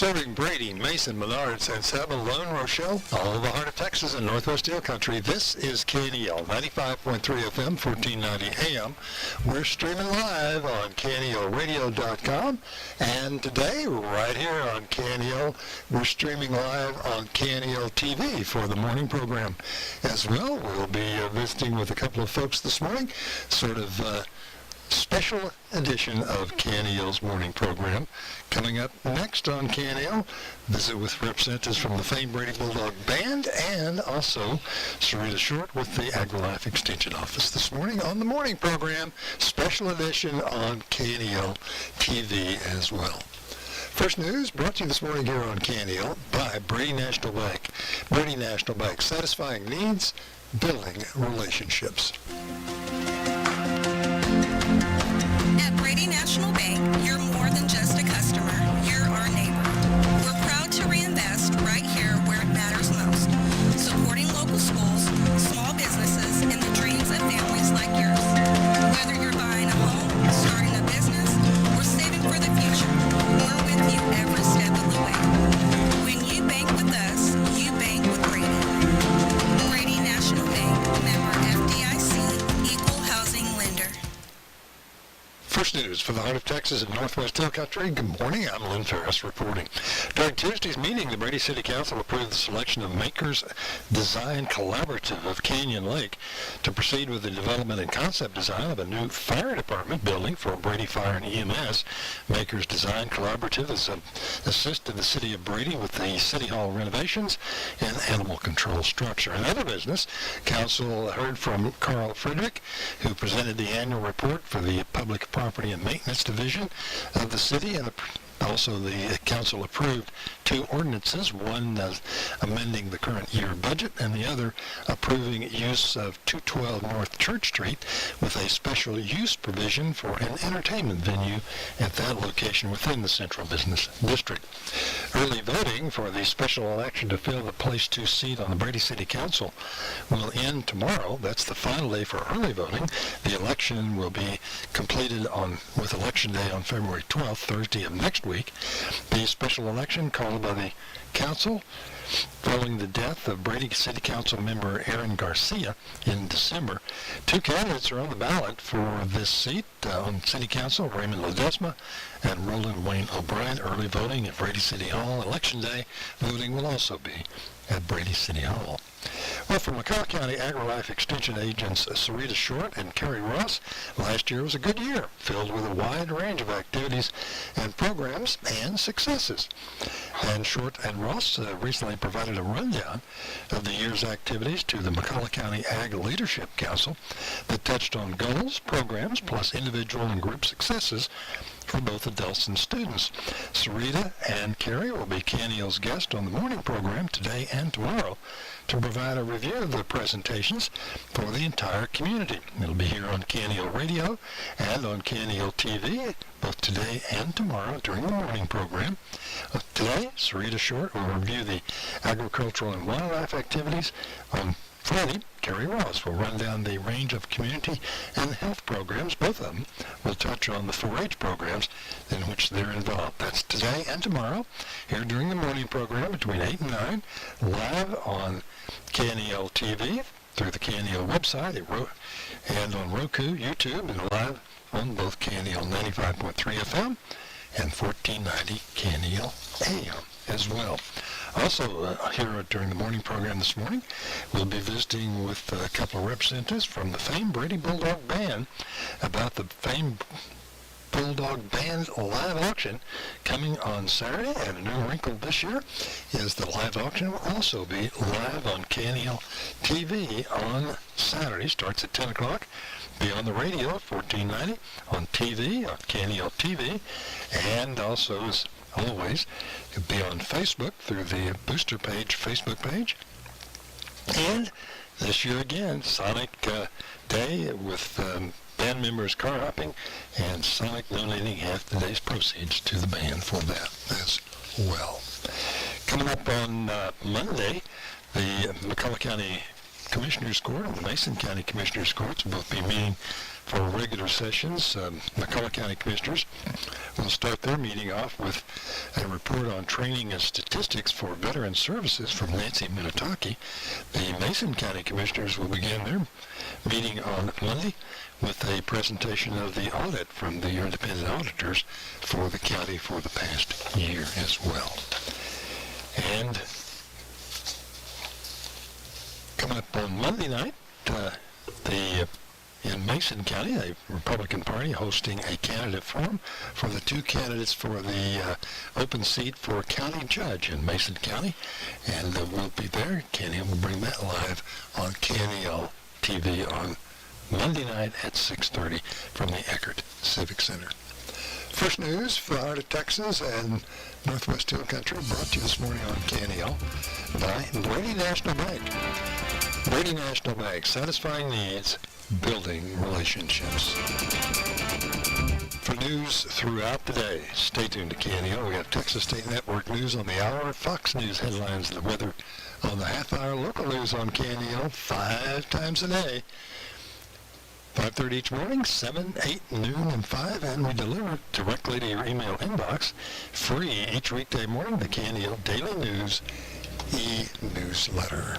Serving Brady, Mason, Menards, and Savalone, Rochelle, all the heart of Texas and Northwest Hill Country. This is KNEL, 95.3 FM, 1490 AM. We're streaming live on KNELradio.com. And today, right here on KNEL, we're streaming live on KNEL TV for the morning program as well. We'll be visiting with a couple of folks this morning, sort of special edition of KNEL's morning program. Coming up next on KNEL, visit with representatives from the famed Brady Bulldog Band and also Sarita Short with the AgriLife Extension Office this morning on the morning program, special edition on KNEL TV as well. First news brought to you this morning here on KNEL by Brady National Bank. Brady National Bank, satisfying needs, building relationships. At Brady National Bank, you're more than just a customer. You're our neighbor. We're proud to reinvest right here where it matters most, supporting local schools, small businesses, and the dreams of families like yours. Whether you're buying a home, starting a business, or saving for the future, we're with you every step of the way. When you bank with us, you bank with Brady. Brady National Bank, member FDIC, equal housing lender. First news for the heart of Texas and Northwest Hill Country. Good morning. I'm Lynn Ferris reporting. During Tuesday's meeting, the Brady City Council approved the selection of Makers Design Collaborative of Canyon Lake to proceed with the development and concept design of a new fire department building for Brady Fire and EMS. Makers Design Collaborative has assisted the city of Brady with the City Hall renovations and animal control structure. In other business, Council heard from Carl Frederick, who presented the annual report for the Public Property and Maintenance Division of the city, and also the council approved two ordinances, one amending the current year budget and the other approving use of 212 North Church Street with a special use provision for an entertainment venue at that location within the Central Business District. Early voting for the special election to fill the Place 2 seat on the Brady City Council will end tomorrow. That's the final day for early voting. The election will be completed with Election Day on February 12th, Thursday of next week. The special election called by the council following the death of Brady City Council member Aaron Garcia in December. Two candidates are on the ballot for this seat on City Council, Raymond Ledesma and Roland Wayne O'Brien. Early voting at Brady City Hall. Election Day voting will also be at Brady City Hall. Well, for McCulloch County AgriLife Extension agents Sarita Short and Kerry Ross, last year was a good year, filled with a wide range of activities and programs and successes. And Short and Ross recently provided a rundown of the year's activities to the McCulloch County Ag Leadership Council that touched on goals, programs, plus individual and group successes for both adults and students. Sarita and Kerry will be KNEL's guest on the morning program today and tomorrow to provide a review of the presentations for the entire community. It'll be here on KNEL Radio and on KNEL TV, both today and tomorrow during the morning program. Today, Sarita Short will review the agricultural and wildlife activities. On Friday, Kerry Ross will run down the range of community and health programs. Both of them will touch on the 4-H programs in which they're involved. That's today and tomorrow, here during the morning program between 8 and 9, live on KNEL TV, through the KNEL website, and on Roku, YouTube, and live on both KNEL 95.3 FM and 1490 KNEL AM as well. Also, here during the morning program this morning, we'll be visiting with a couple of representatives from the famed Brady Bulldog Band about the famed Bulldog Band live auction coming on Saturday. And a new wrinkle this year is the live auction will also be live on KNEL TV on Saturday. Starts at 10 o'clock. Be on the radio at 1490, on TV, on KNEL TV, and also, as always, it'll be on Facebook through the Booster Page Facebook page. And this year again, Sonic Day with band members car hopping, and Sonic donating half the day's proceeds to the band for that as well. Coming up on Monday, the McCulloch County Commissioners Court and the Mason County Commissioners Courts will both be meeting for regular sessions. McCullough County Commissioners will start their meeting off with a report on training and statistics for veteran services from Nancy Minotaki. The Mason County Commissioners will begin their meeting on Monday with a presentation of the audit from the independent auditors for the county for the past year as well. And coming up on Monday night, in Mason County, the Republican Party hosting a candidate forum for the two candidates for the open seat for county judge in Mason County, and we'll be there. KNEL will bring that live on KNEL TV on Monday night at 6:30 from the Eckert Civic Center. First news for the heart of Texas and Northwest Hill Country, brought to you this morning on KNEL by Brady National Bank. Brady National Bank, satisfying needs, building relationships. For news throughout the day, stay tuned to KNEL. We have Texas State Network news on the hour, Fox News headlines, the weather on the half hour, local news on KNEL 5 times a day. 5:30 each morning, 7, 8, noon, and 5, and we deliver directly to your email inbox, free each weekday morning, the KNEL Daily News e-newsletter.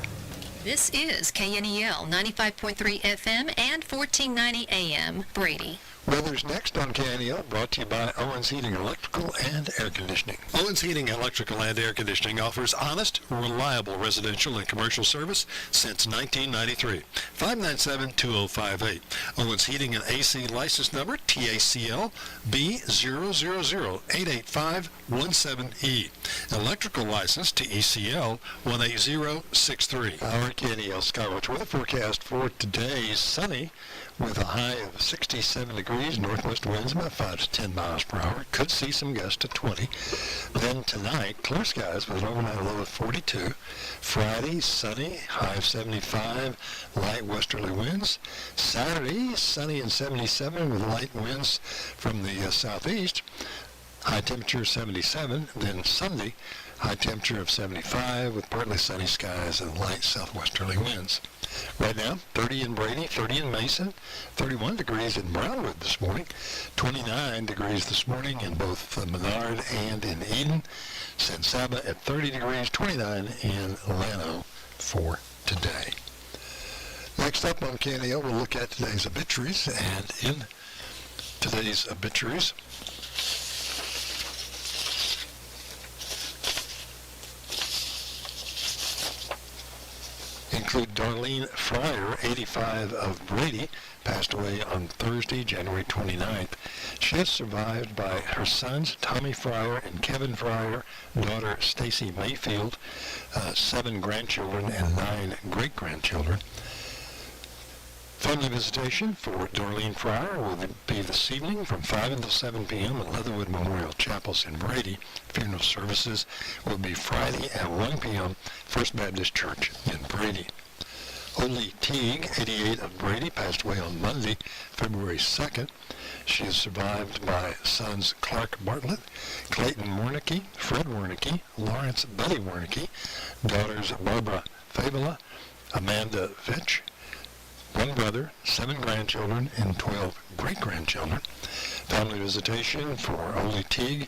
This is KNEL 95.3 FM and 1490 AM, Brady. Weather's next on KNEL, brought to you by Owens Heating Electrical and Air Conditioning. Owens Heating Electrical and Air Conditioning offers honest, reliable residential and commercial service since 1993. 597-2058. Owens Heating and AC license number TACL B000885117E. Electrical license TECL 18063. Our KNEL Skywatch weather forecast for today is sunny, with a high of 67 degrees, northwest winds about 5 to 10 miles per hour. Could see some gusts to 20. Then tonight, clear skies with an overnight low of 42. Friday, sunny, high of 75, light westerly winds. Saturday, sunny and 77 with light winds from the southeast. High temperature 77. Then Sunday, high temperature of 75 with partly sunny skies and light southwesterly winds. Right now, 30 in Brady, 30 in Mason, 31 degrees in Brownwood this morning, 29 degrees this morning in both Menard and in Eden, San Saba at 30 degrees, 29 in Llano for today. Next up on KNEL, we'll look at today's obituaries, and in today's obituaries, include Darlene Fryer, 85, of Brady, passed away on Thursday, January 29th. She is survived by her sons, Tommy Fryer and Kevin Fryer, daughter Stacy Mayfield, 7 grandchildren and 9 great-grandchildren. Family visitation for Darlene Fryer will be this evening from 5 until 7 p.m. at Leatherwood Memorial Chapels in Brady. Funeral services will be Friday at 1 p.m. First Baptist Church in Brady. Ole Teague, 88, of Brady, passed away on Monday, February 2nd. She is survived by sons Clark Bartlett, Clayton Warnicki, Fred Warnicki, Lawrence Buddy Warnicki, daughters Barbara Fabula, Amanda Fitch, 1 brother, 7 grandchildren, and 12 great-grandchildren. Family visitation for Ole Teague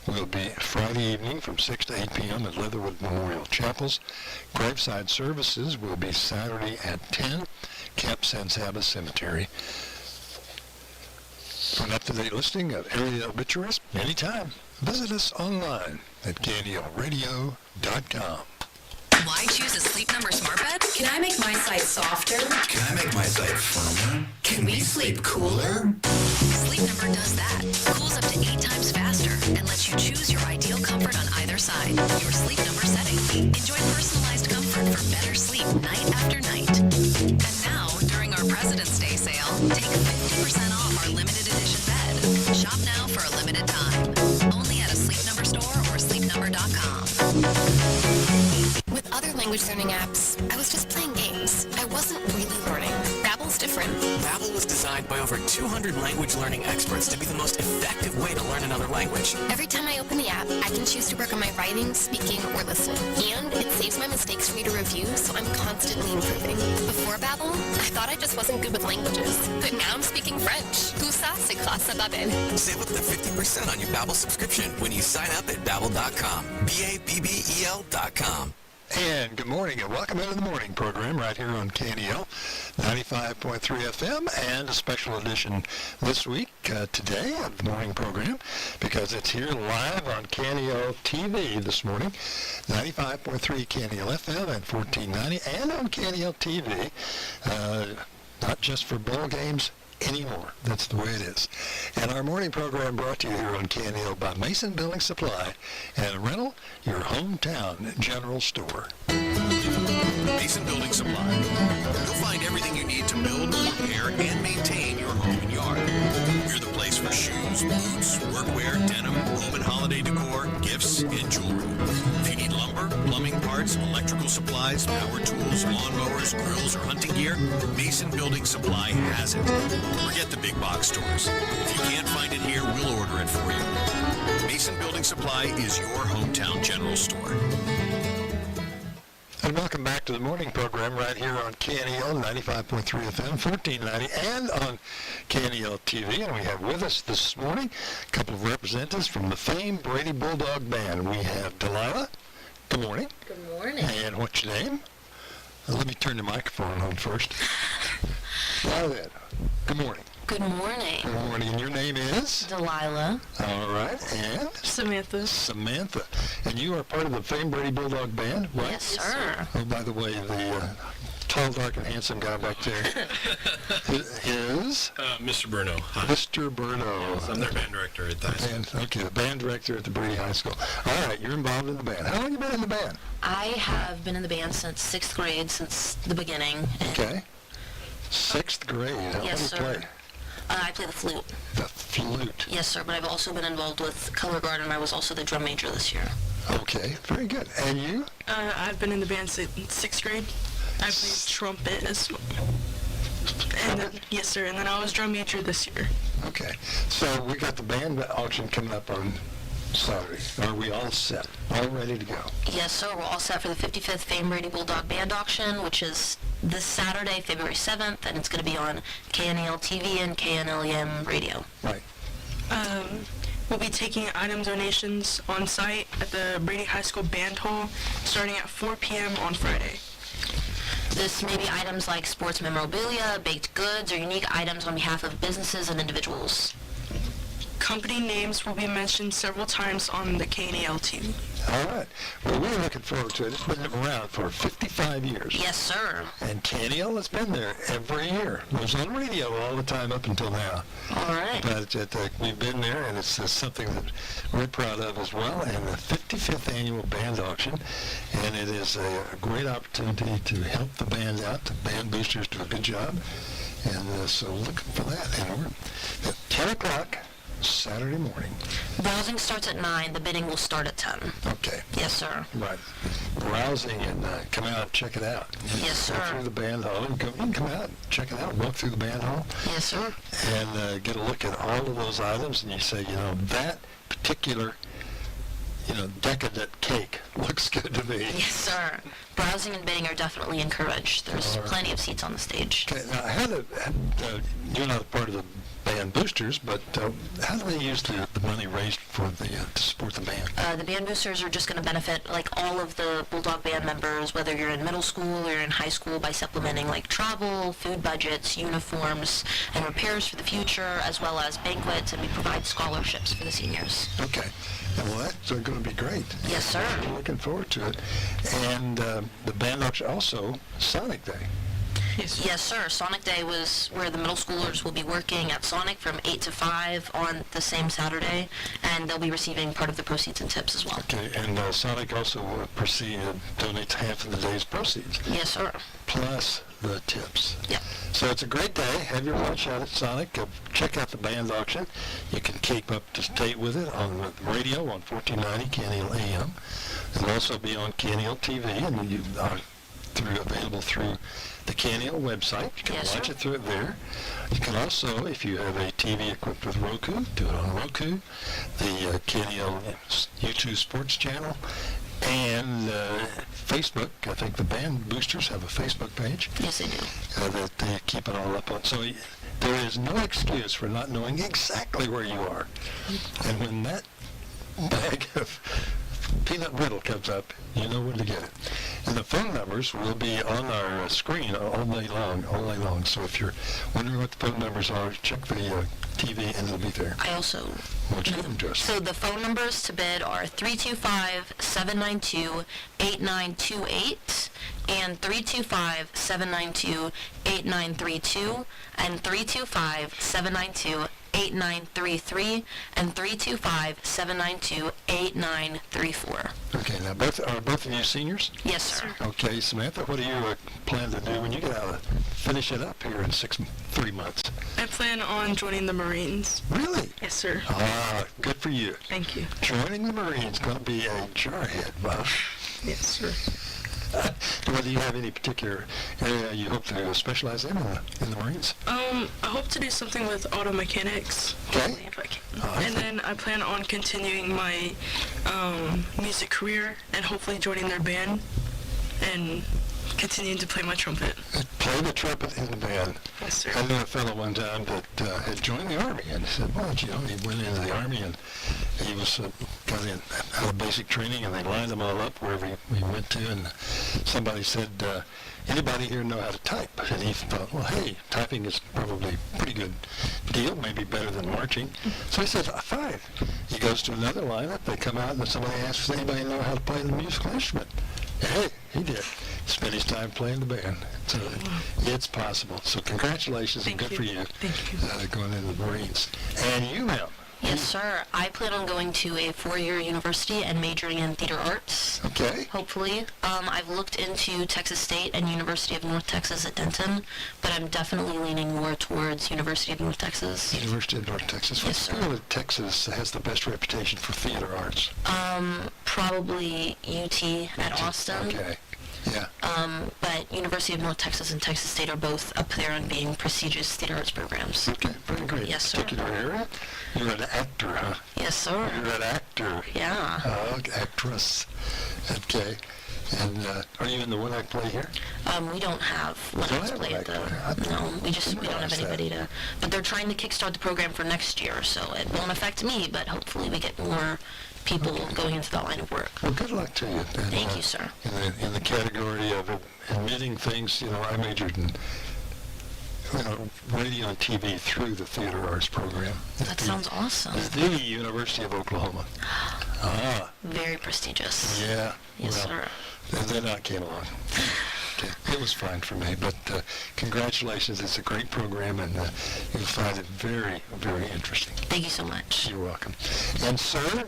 will be Friday evening from 6 to 8 p.m. at Leatherwood Memorial Chapels. Graveside services will be Saturday at 10, Camp San Saba Cemetery. For an up-to-date listing of area obituaries, anytime, visit us online at KNELradio.com. Why choose a Sleep Number smart bed? Can I make my side softer? Can I make my side firmer? Can we sleep cooler? Sleep Number does that. Cools up to 8 times faster and lets you choose your ideal comfort on either side. Your Sleep Number setting. Enjoy personalized comfort for better sleep night after night. And now, during our President's Day sale, take 50% off our limited edition bed. Shop now for a limited time. Only at a Sleep Number store or sleepnumber.com. With other language learning apps, I was just playing games. I wasn't really learning. Babbel's different. Babbel was was designed by over 200 language learning experts to be the most effective way to learn another language. Every time I open the app, I can choose to work on my writing, speaking, or listening. And it saves my mistakes for me to review, so I'm constantly improving. Before Babbel, I thought I just wasn't good with languages. But now I'm speaking French. Tout ça, c'est grâce à Babbel. Save up to 50% on your Babbel subscription when you sign up at Babbel.com. Babbel.com. And good morning and welcome into the morning program right here on KNEL 95.3 FM and a special edition this week, today of the morning program because it's here live on KNEL TV this morning, 95.3 KNEL FM and 1490 and on KNEL TV, not just for bowl games anymore. That's the way it is. And our morning program brought to you here on KNEL by Mason Building Supply and Rental, your hometown general store. Mason Building Supply. You'll find everything you need to build, repair, and maintain your home and yard. We're the place for shoes, boots, workwear, denim, home and holiday decor, gifts, and jewelry. If you need lumber, plumbing parts, electrical supplies, power tools, lawnmowers, grills, or hunting gear, Mason Building Supply has it. Forget the big box stores. If you can't find it here, we'll order it for you. Mason Building Supply is your hometown general store. And welcome back to the morning program right here on KNEL 95.3 FM, 1490, and on KNEL TV. And we have with us this morning a couple of representatives from the famed Brady Bulldog Band. We have Delilah. Good morning. Good morning. And what's your name? Let me turn the microphone on first. Now then, good morning. Good morning. Good morning. And your name is? Delilah. All right. And? Samantha. Samantha. And you are part of the famed Brady Bulldog Band, right? Yes, sir. Oh, by the way, the tall, dark, and handsome guy back there is? Mr. Bruno. Hi. Mr. Bruno. Yes, I'm their band director at the high school. Okay, the band director at the Brady High School. All right, you're involved in the band. How long have you been in the band? I have been in the band since 6th grade, since the beginning. Okay. 6th grade. Yes, How do you sir. play? I play the flute. The flute. Yes, sir, but I've also been involved with Color Guard, and I was also the drum major this year. Okay, very good. And you? I've been in the band since 6th grade. I played trumpet as well. And then, yes, sir, and then I was drum major this year. Okay, so we got the band auction coming up on Saturday. Are we all set? All ready to go? Yes, sir, we're all set for the 55th famed Brady Bulldog Band Auction, which is this Saturday, February 7th, and it's going to be on KNEL TV and KNLEM radio. Right. We'll be taking item donations on site at the Brady High School Band Hall starting at 4 p.m. on Friday. This may be items like sports memorabilia, baked goods, or unique items on behalf of businesses and individuals. Company names will be mentioned several times on the KNEL team. All right. Well, we're looking forward to it. It's been around for 55 years. Yes, sir. And KNEL has been there every year. It was on radio all the time up until now. All right. But we've been there, and it's something that we're proud of as well. And the 55th annual band auction, and it is a great opportunity to help the band out. The band boosters do a good job, and so looking for that. And we're at 10 o'clock. Saturday morning. Browsing starts at 9. The bidding will start at 10. Okay. Yes, sir. Right. Browsing and come out and check it out. Yes, sir. Go through the band hall. You can come out and check it out. Walk through the band hall. Yes, sir. And get a look at all of those items, and you say, that particular, decadent cake looks good to me. Yes, sir. Browsing and bidding are definitely encouraged. There's plenty of seats on the stage. Okay. Now, you're not a part of the band boosters, but how do they use the money raised for to support the band? The band boosters are just going to benefit like all of the Bulldog Band members, whether you're in middle school or in high school, by supplementing like travel, food budgets, uniforms, and repairs for the future, as well as banquets, and we provide scholarships for the seniors. Okay. Well, that's going to be great. Yes, sir. I'm looking forward to it. And the band auction also, Sonic Day. Yes, sir. Sonic Day was where the middle schoolers will be working at Sonic from 8 to 5 on the same Saturday, and they'll be receiving part of the proceeds and tips as well. Okay, and Sonic also donates half of the day's proceeds. Yes, sir. Plus the tips. Yep. So it's a great day. Have your lunch out at Sonic. Check out the band auction. You can keep up to date with it on the radio on 1490 KNEL AM. It'll also be on KNEL TV, and available through the KNEL website. You can watch it through it there. You can also, if you have a TV equipped with Roku, do it on Roku, the KNEL YouTube Sports channel, and Facebook. I think the band boosters have a Facebook page. Yes, they do. That they keep it all up on. So there is no excuse for not knowing exactly where you are. And when that bag of peanut brittle comes up, you know when to get it. And the phone numbers will be on our screen all day long. So if you're wondering what the phone numbers are, check the TV and it'll be there. I also... What's your name, Jess? So the phone numbers to bid are 325-792-8928 and 325-792-8932 and 325-792-8933 and 325-792-8934. Okay, now both of you seniors? Yes, sir. Okay, Samantha, what do you plan to do when you get out finish it up here in 3 months? I plan on joining the Marines. Really? Yes, sir. Ah, good for you. Thank you. Joining the Marines going to be a jarhead, Bob. Yes, sir. Whether you have any particular area you hope to specialize in the Marines? I hope to do something with auto mechanics. Okay. If I can. And then I plan on continuing my music career and hopefully joining their band and continuing to play my trumpet. Play the trumpet in the band. Yes, sir. I knew a fellow one time that had joined the Army, and he said, well, he went into the Army, and he was got in out of basic training, and they lined them all up wherever he went to, and somebody said, anybody here know how to type? And he thought, well, hey, typing is probably a pretty good deal, maybe better than marching. So he said, fine. He goes to another lineup, they come out, and somebody asks, does anybody know how to play the musical instrument? Hey, he did. Spent his time playing the band. So it's possible. So congratulations and good for you. Thank you. Going into the Marines. And you, ma'am? Yes, sir. I plan on going to a 4-year university and majoring in theater arts. Okay. Hopefully. I've looked into Texas State and University of North Texas at Denton, but I'm definitely leaning more towards University of North Texas. University of North Texas. Yes, sir. What school in Texas has the best reputation for theater arts? Probably UT at Austin. Okay. Yeah. But University of North Texas and Texas State are both up there on being prestigious theater arts programs. Okay, very great. Yes, sir. Particular area? You're an actor, huh? Yes, sir. You're an actor. Yeah. Actress. Okay. And are you in the one-act play here? We don't have one-act play at the... No, we don't have anybody to... But they're trying to kickstart the program for next year, so it won't affect me, but hopefully we get more people going into that line of work. Well, good luck to you. And, Thank you, sir. In the category of admitting things, I majored in radio and TV through the theater arts program. That sounds awesome. The University of Oklahoma. Very prestigious. Yeah. Yes, sir. Then I came along. Okay. It was fine for me, but congratulations. It's a great program, and you'll find it very, very interesting. Thank you so much. You're welcome. And, sir?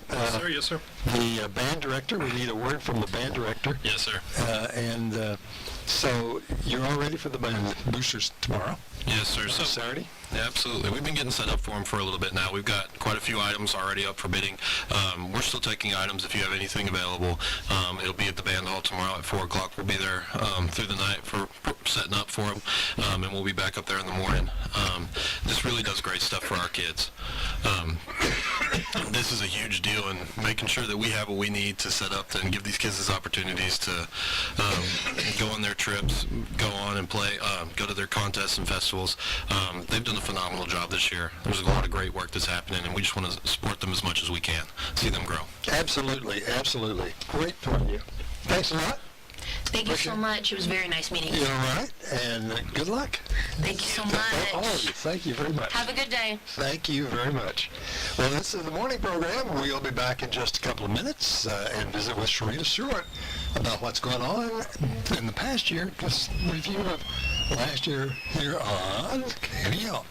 Yes, sir. The band director, we need a word from the band director. Yes, sir. So you're all ready for the band boosters tomorrow? Yes, sir. So Saturday? Yeah, absolutely. We've been getting set up for them for a little bit now. We've got quite a few items already up for bidding. We're still taking items if you have anything available. It'll be at the band hall tomorrow at 4 o'clock. We'll be there through the night for setting up for them, and we'll be back up there in the morning. This really does great stuff for our kids. This is a huge deal in making sure that we have what we need to set up and give these kids these opportunities to go on their trips, go on and play, go to their contests and festivals. They've done a phenomenal job this year. There's a lot of great work that's happening, and we just want to support them as much as we can, see them grow. Absolutely, absolutely. Great for you. Thanks a lot. Thank you so much. It was very nice meeting you. You're all right, and good luck. Thank you so All much. of you. Thank you very much. Have a good day. Thank you very much. Well, this is the morning program. We'll be back in just a couple of minutes and visit with Sharita Stewart about what's going on in the past year, plus review of last year here on KNEL.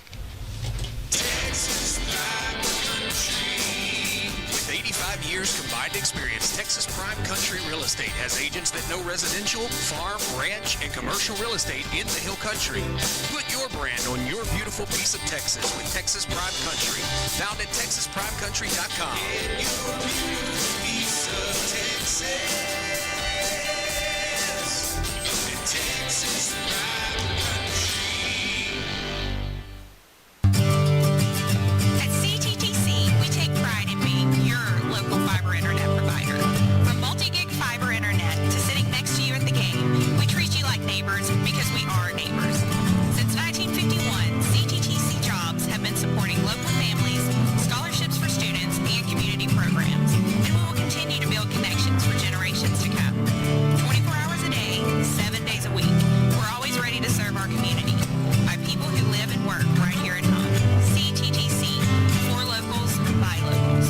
Texas Prime Country. With 85 years combined experience, Texas Prime Country Real Estate has agents that know residential, farm, ranch, and commercial real estate in the Hill Country. Put your brand on your beautiful piece of Texas with Texas Prime Country. Found at TexasPrimeCountry.com. Get your beautiful piece of Texas at our neighbors. Since 1951, CTTC Jobs have been supporting local families, scholarships for students, and community programs. And we will continue to build connections for generations to come. 24 hours a day, 7 days a week. We're always ready to serve our community by people who live and work right here at home. CTTC, for locals, by locals.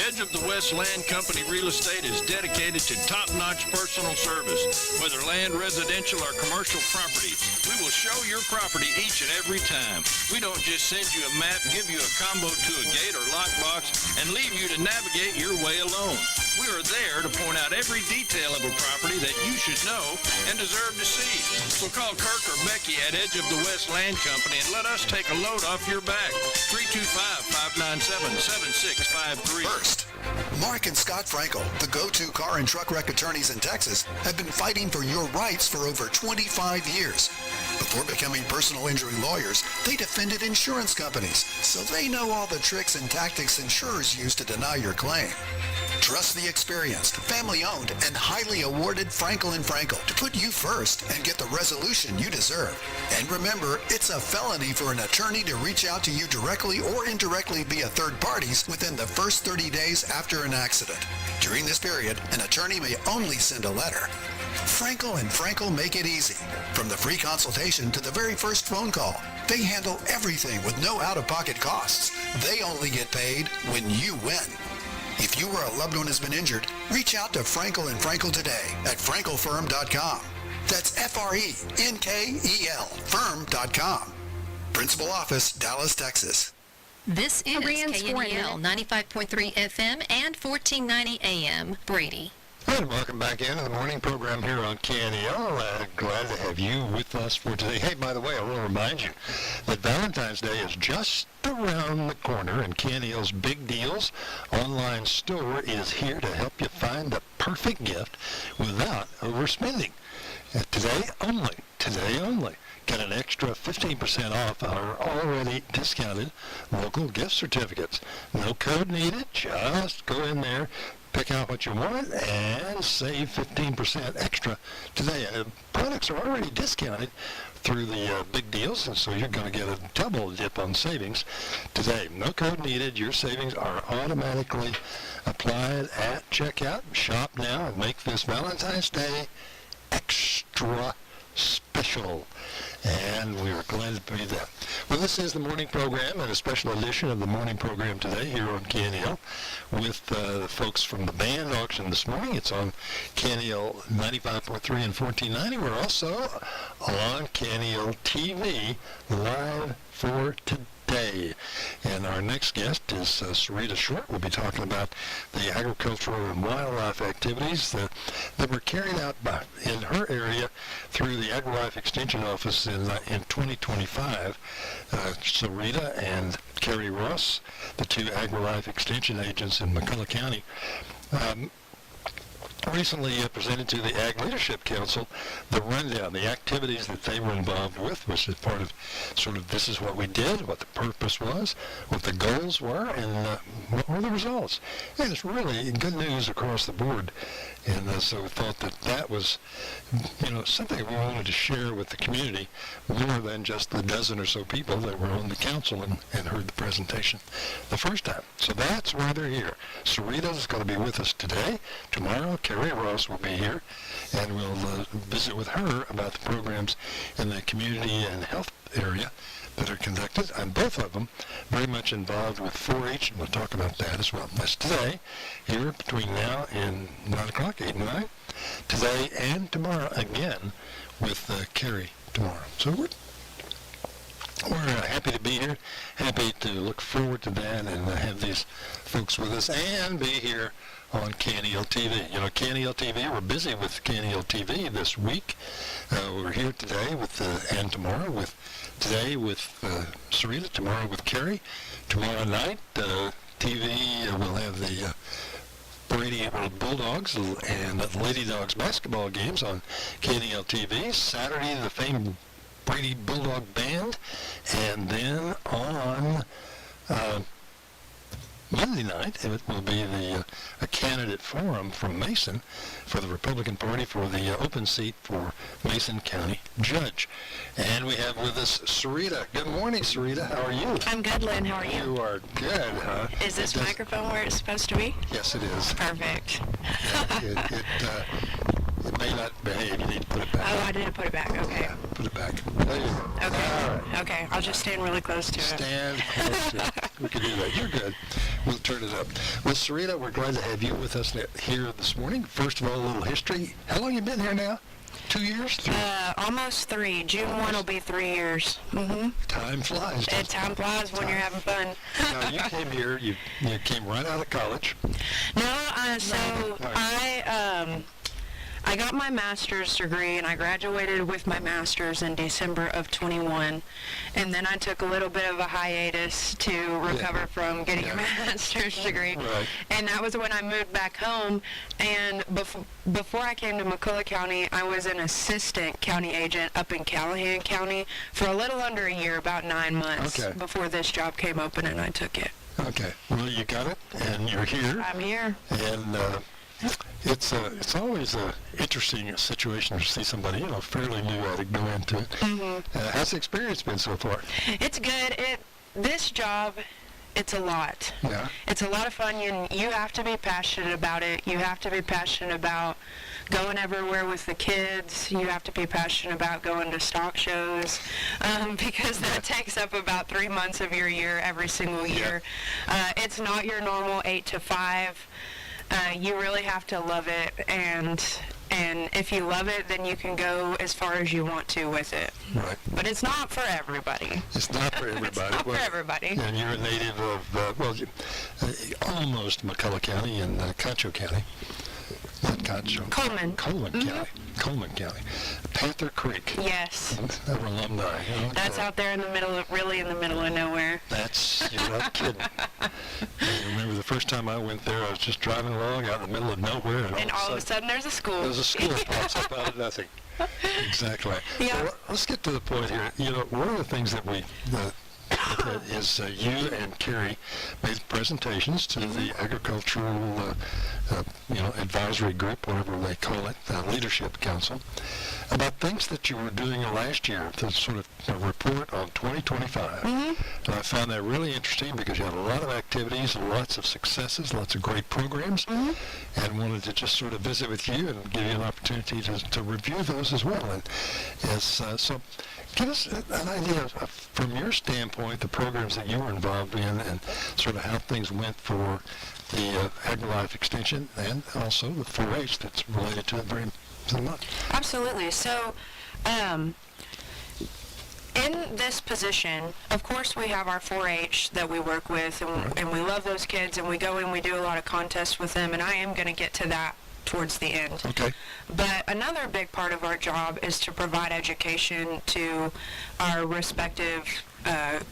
Edge of the West Land Company Real Estate is dedicated to top-notch personal service. Whether land, residential, or commercial property, we will show your property each and every time. We don't just send you a map, give you a combo to a gate or lockbox, and leave you to navigate your way alone. We are there to point out every detail of a property that you should know and deserve to see. So call Kirk or Becky at Edge of the West Land Company and let us take a load off your back. 325-597-7653. First, Mark and Scott Frankel, the go-to car and truck wreck attorneys in Texas, have been fighting for your rights for over 25 years. Before becoming personal injury lawyers, they defended insurance companies, so they know all the tricks and tactics insurers use to deny your claim. Trust the experienced, family-owned, and highly awarded Frankel & Frankel to put you first and get the resolution you deserve. And remember, it's a felony for an attorney to reach out to you directly or indirectly via third parties within the first 30 days after an accident. During this period, an attorney may only send a letter. Frankel & Frankel make it easy. From the free consultation to the very first phone call, they handle everything with no out-of-pocket costs. They only get paid when you win. If you or a loved one has been injured, reach out to Frankel & Frankel today at frankelfirm.com. That's F-R-E-N-K-E-L firm.com. Principal Office, Dallas, Texas. This is KNEL 95.3 FM and 1490 AM, Brady. And welcome back into the morning program here on KNEL. Glad to have you with us for today. Hey, by the way, I will remind you that Valentine's Day is just around the corner, and KNEL's Big Deals online store is here to help you find the perfect gift without overspending. Today only. Get an extra 15% off our already discounted local gift certificates. No code needed. Just go in there, pick out what you want, and save 15% extra today. Products are already discounted through the big deals, and so you're going to get a double dip on savings today. No code needed. Your savings are automatically applied at checkout. Shop now and make this Valentine's Day extra special. And we are glad to be there. Well, this is the morning program and a special edition of the morning program today here on KNEL with the folks from the band auction this morning. It's on KNEL 95.3 and 1490. We're also on KNEL TV live for today. And our next guest is Sarita Short. We'll be talking about the agricultural and wildlife activities that were carried out in her area through the AgriLife Extension Office in 2025. Sarita and Carrie Ross, the two AgriLife Extension agents in McCullough County, recently presented to the Ag Leadership Council the rundown, the activities that they were involved with, which is part of sort of this is what we did, what the purpose was, what the goals were, and what were the results. And it's really good news across the board. And so we thought that was, something we wanted to share with the community more than just the dozen or so people that were on the council and heard the presentation the first time. So that's why they're here. Sarita is going to be with us today. Tomorrow, Carrie Ross will be here, and we'll visit with her about the programs in the community and health area that are conducted, and both of them very much involved with 4-H, and we'll talk about that as well. That's today, here between now and 9 o'clock, 8 and 9. Today and tomorrow again with Carrie tomorrow. So we're happy to be here, happy to look forward to that and have these folks with us and be here on KNEL TV. KNEL TV, we're busy with KNEL TV this week. We're here today and tomorrow with Sarita, tomorrow with Carrie. Tomorrow night, TV will have the Brady Bulldogs and Lady Dogs basketball games on KNEL TV. Saturday, the famed Brady Bulldog Band. And then on Monday night, it will be a candidate forum from Mason for the Republican Party for the open seat for Mason County Judge. And we have with us Sarita. Good morning, Sarita. How are you? I'm good, Lynn. How are you? You are good, huh? Is this microphone where it's supposed to be? Yes, it is. Perfect. Yeah, it may not behave. You need to put it back. Oh, I didn't put it back. Okay. Yeah, put it back. There you go. Okay. All right. Okay. I'll just stand really close to it. Stand close to it. We can do that. You're good. We'll turn it up. Well, Sarita, we're glad to have you with us here this morning. First of all, a little history. How long have you been here now? 2 years? 3? Almost 3. June 1 will be 3 years. Mm-hmm. Time flies. Time flies when you're having fun. Now, you came here, you came right out of college. No, so I got my master's degree, and I graduated with my master's in December of 21. And then I took a little bit of a hiatus to recover from getting a master's degree. Right. And that was when I moved back home. And before I came to McCullough County, I was an assistant county agent up in Callahan County for a little under a year, about 9 months, before this job came open, and I took it. Okay. Well, you got it, and you're here. I'm here. And it's always an interesting situation to see somebody, fairly new at it go into it. Mm-hmm. How's the experience been so far? It's good. This job, it's a lot. Yeah. It's a lot of fun. You have to be passionate about it. You have to be passionate about going everywhere with the kids. You have to be passionate about going to stock shows because that takes up about 3 months of your year every single year. It's not your normal 8 to 5. You really have to love it, and if you love it, then you can go as far as you want to with it. Right. But it's not for everybody. It's not for everybody. It's not for everybody. And you're a native of, almost McCullough County and Concho County. Not Concho. Coleman. County. Coleman County. Panther Creek. Yes. They're alumni. That's out there in the middle of nowhere. You're not kidding. I remember the first time I went there, I was just driving along out in the middle of nowhere. And all of a sudden there's a school. There's a school that pops up out of nothing. Exactly. Yeah. Well, let's get to the point here. One of the things that we... is you and Carrie made presentations to the agricultural, advisory group, whatever they call it, leadership council, about things that you were doing last year, the sort of report on 2025. And I found that really interesting because you had a lot of activities, lots of successes, lots of great programs, and wanted to just sort of visit with you and give you an opportunity to review those as well. And so give us an idea of, from your standpoint, the programs that you were involved in and sort of how things went for the AgriLife Extension and also the 4-H that's related to it very much. Absolutely. So, in this position, of course, we have our 4-H that we work with, and we love those kids, and we go in, we do a lot of contests with them, and I am going to get to that towards the end. Okay. But another big part of our job is to provide education to our respective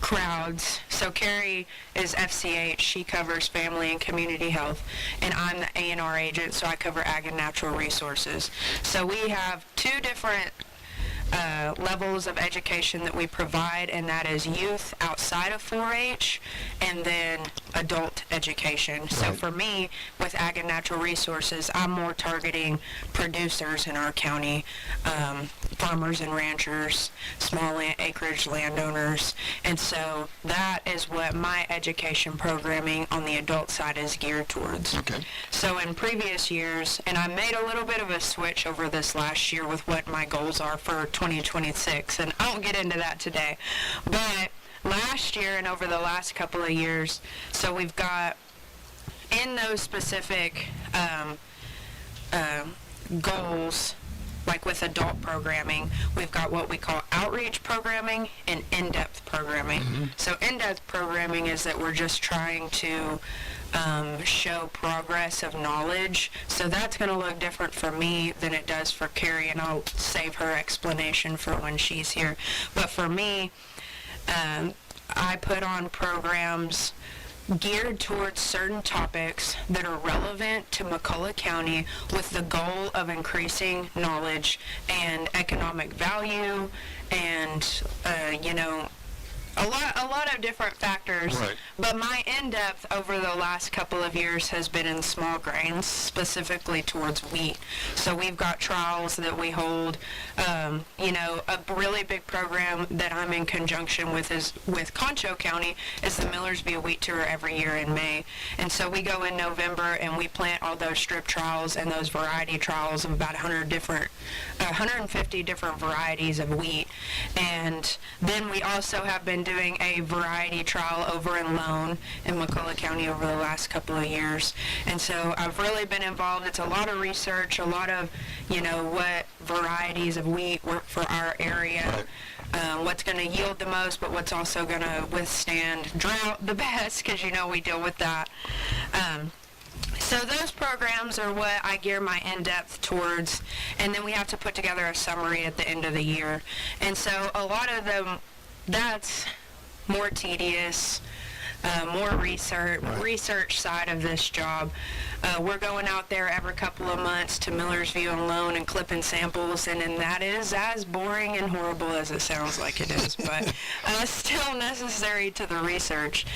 crowds. So Carrie is FCH, she covers family and community health, and I'm the A&R agent, so I cover ag and natural resources. So we have 2 different levels of education that we provide, and that is youth outside of 4-H and then adult education. Right. So for me, with Ag and Natural Resources, I'm more targeting producers in our county, farmers and ranchers, small acreage landowners, and so that is what my education programming on the adult side is geared towards. Okay. So in previous years, and I made a little bit of a switch over this last year with what my goals are for 2026, and I won't get into that today, but last year and over the last couple of years, so we've got in those specific goals, like with adult programming, we've got what we call outreach programming and in-depth programming. So in-depth programming is that we're just trying to show progress of knowledge. So that's going to look different for me than it does for Carrie, and I'll save her explanation for when she's here. But for me, I put on programs geared towards certain topics that are relevant to McCullough County with the goal of increasing knowledge and economic value and, a lot of different factors. Right. But my in-depth over the last couple of years has been in small grains, specifically towards wheat. So we've got trials that we hold. A really big program that I'm in conjunction with is with Concho County is the Millersville Wheat Tour every year in May. And so we go in November and we plant all those strip trials and those variety trials of about 150 different varieties of wheat. And then we also have been doing a variety trial over in Lone in McCullough County over the last couple of years. And so I've really been involved. It's a lot of research, a lot of, what varieties of wheat work for our area. What's going to yield the most, but what's also going to withstand drought the best, because we deal with that. So those programs are what I gear my in-depth towards, and then we have to put together a summary at the end of the year. And so a lot of them, that's more tedious, more research side of this job. We're going out there every couple of months to Millersville and Lone and clipping samples, and that is as boring and horrible as it sounds like it is, but still necessary to the research.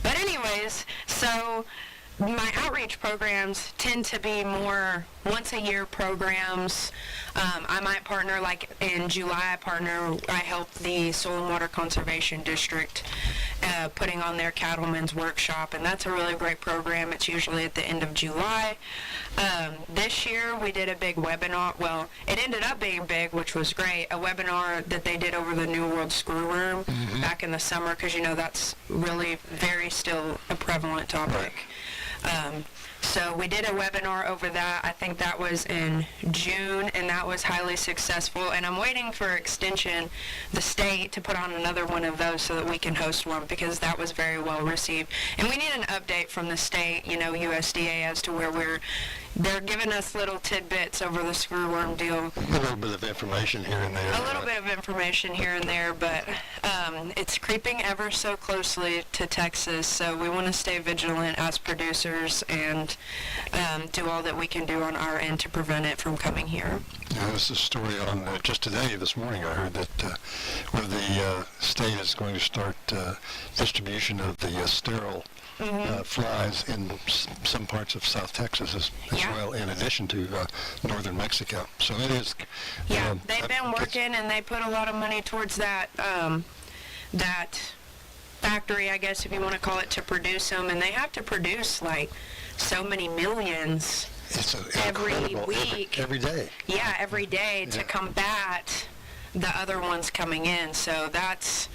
But anyways, so my outreach programs tend to be more once-a-year programs. I might partner, like in July, I help the Soil and Water Conservation District putting on their Cattlemen's Workshop, and that's a really great program. It's usually at the end of July. This year, we did a big webinar. Well, it ended up being big, which was great, a webinar that they did over the New World screwworm back in the summer, because, that's really very still a prevalent topic. So we did a webinar over that. I think that was in June, and that was highly successful. And I'm waiting for Extension, the state, to put on another one of those so that we can host one, because that was very well received. And we need an update from the state, USDA, as to where they're giving us little tidbits over the screwworm deal. A little bit of information here and there. A little bit of information here and there, but it's creeping ever so closely to Texas, so we want to stay vigilant as producers and do all that we can do on our end to prevent it from coming here. There's a story on just today, this morning, I heard that where the state is going to start distribution of the sterile flies in some parts of South Texas as well, in addition to northern Mexico. So it is. Yeah, they've been working, and they put a lot of money towards that that factory, I guess, if you want to call it, to produce them, and they have to produce like so many millions every week, every day. Yeah, every day to combat the other ones coming in. So that's.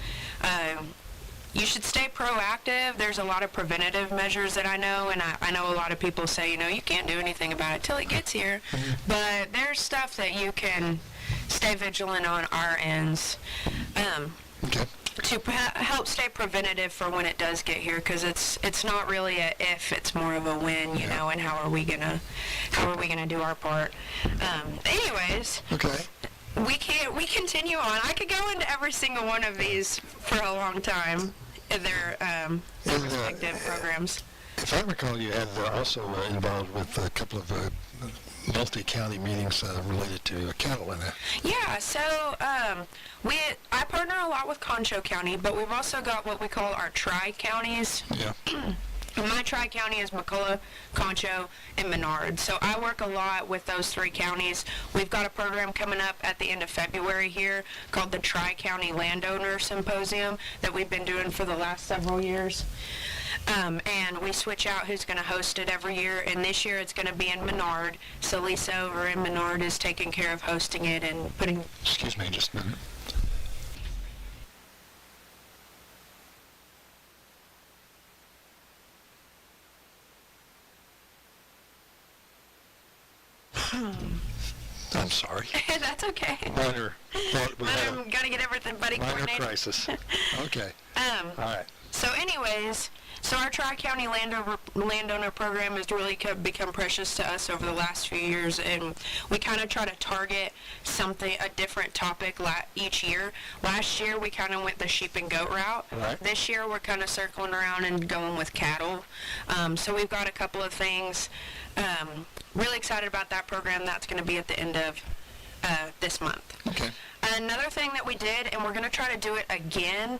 You should stay proactive. There's a lot of preventative measures that I know, and I know a lot of people say, you can't do anything about it till it gets here. But there's stuff that you can stay vigilant on our ends to help stay preventative for when it does get here, because it's not really a if, it's more of a when, and how are we gonna do our part. Anyways. Okay. We continue on. I could go into every single one of these for a long time, their respective programs. If I recall, you had also involved with a couple of multi-county meetings related to cattle in there. Yeah, so I partner a lot with Concho County, but we've also got what we call our tri-counties. Yeah. My tri-county is McCullough, Concho, and Menard. So I work a lot with those three counties. We've got a program coming up at the end of February here called the Tri-County Landowner Symposium that we've been doing for the last several years. And we switch out who's going to host it every year. And this year it's going to be in Menard. So Lisa over in Menard is taking care of hosting it and putting... Excuse me just a minute. I'm sorry. That's okay. Minor thought we had I'm gonna get everybody minor coordinated. crisis. Okay. All right. So anyways, our Tri-County Landowner Program has really become precious to us over the last few years, and we kind of try to target a different topic each year. Last year, we kind of went the sheep and goat route. Right. This year, we're kind of circling around and going with cattle. So we've got a couple of things. Really excited about that program. That's going to be at the end of this month. Okay. Another thing that we did, and we're going to try to do it again,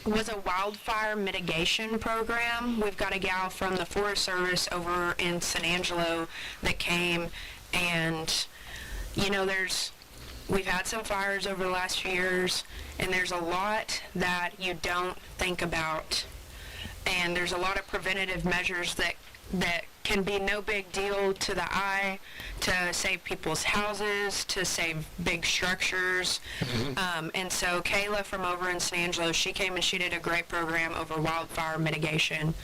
was a wildfire mitigation program. We've got a gal from the Forest Service over in San Angelo that came, and we've had some fires over the last few years, and there's a lot that you don't think about, and there's a lot of preventative measures that can be no big deal to the eye to save people's houses, to save big structures. And so Kayla from over in San Angelo, she came and she did a great program over wildfire mitigation.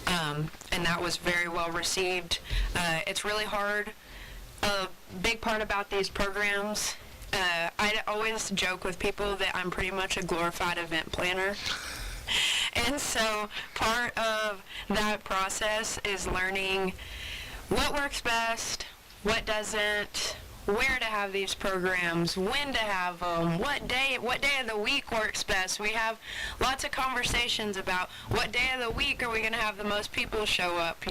And that was very well received. It's really hard. A big part about these programs, I always joke with people that I'm pretty much a glorified event planner. And so part of that process is learning what works best, what doesn't, where to have these programs, when to have them, what day of the week works best. We have lots of conversations about what day of the week are we going to have the most people show up,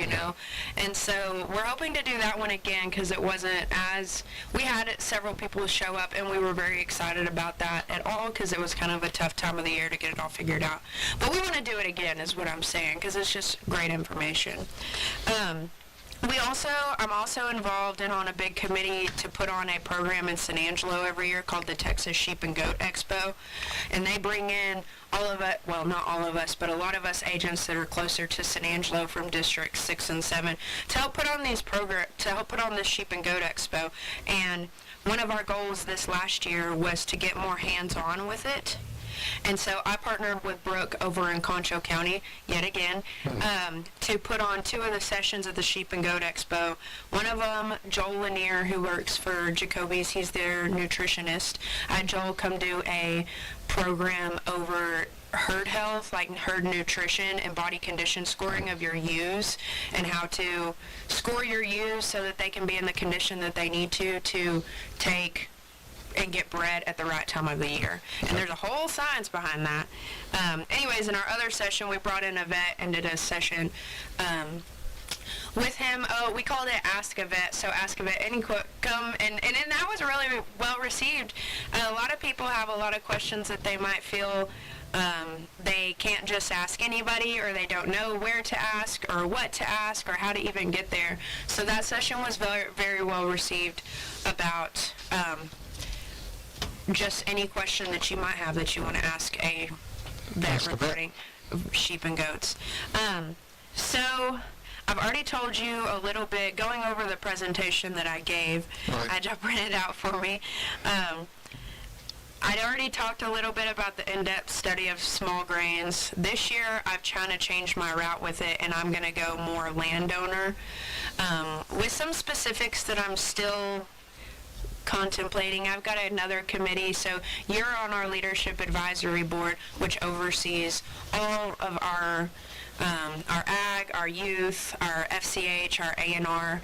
And so we're hoping to do that one again because it wasn't we had several people show up and we were very excited about that at all because it was kind of a tough time of the year to get it all figured out. But we want to do it again is what I'm saying because it's just great information. I'm also involved in on a big committee to put on a program in San Angelo every year called the Texas Sheep and Goat Expo. And they bring in all of it, well, not all of us, but a lot of us agents that are closer to San Angelo from District 6 and 7 to help put on this Sheep and Goat Expo. And one of our goals this last year was to get more hands-on with it. And so I partnered with Brooke over in Concho County, yet again, to put on 2 of the sessions of the Sheep and Goat Expo. One of them, Joel Lanier, who works for Jacoby's, he's their nutritionist. I had Joel come do a program over herd health, like herd nutrition and body condition scoring of your ewes, and how to score your ewes so that they can be in the condition that they need to take and get bred at the right time of the year. And there's a whole science behind that. Anyways, in our other session, we brought in a vet and did a session with him. We called it Ask a Vet. So Ask a Vet, come. And that was really well received. A lot of people have a lot of questions that they might feel they can't just ask anybody, or they don't know where to ask or what to ask or how to even get there. So that session was very, very well received about just any question that you might have that you want to ask a vet regarding sheep and goats. So I've already told you a little bit, going over the presentation that I gave. Right. I just printed it out for me. I'd already talked a little bit about the in-depth study of small grains. This year, I've tried to change my route with it, and I'm going to go more landowner with some specifics that I'm still contemplating. I've got another committee, so you're on our leadership advisory board, which oversees all of our ag, our youth, our FCH, our A&R.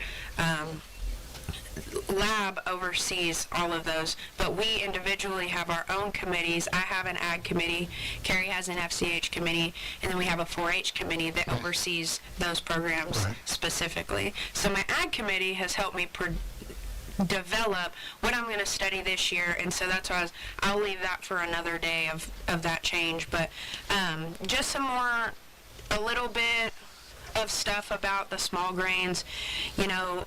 Lab oversees all of those, but we individually have our own committees. I have an ag committee, Carrie has an FCH committee, and then we have a 4-H committee that oversees those programs specifically. So my ag committee has helped me develop what I'm going to study this year, and so that's why I'll leave that for another day of that change. But just a little bit of stuff about the small grains.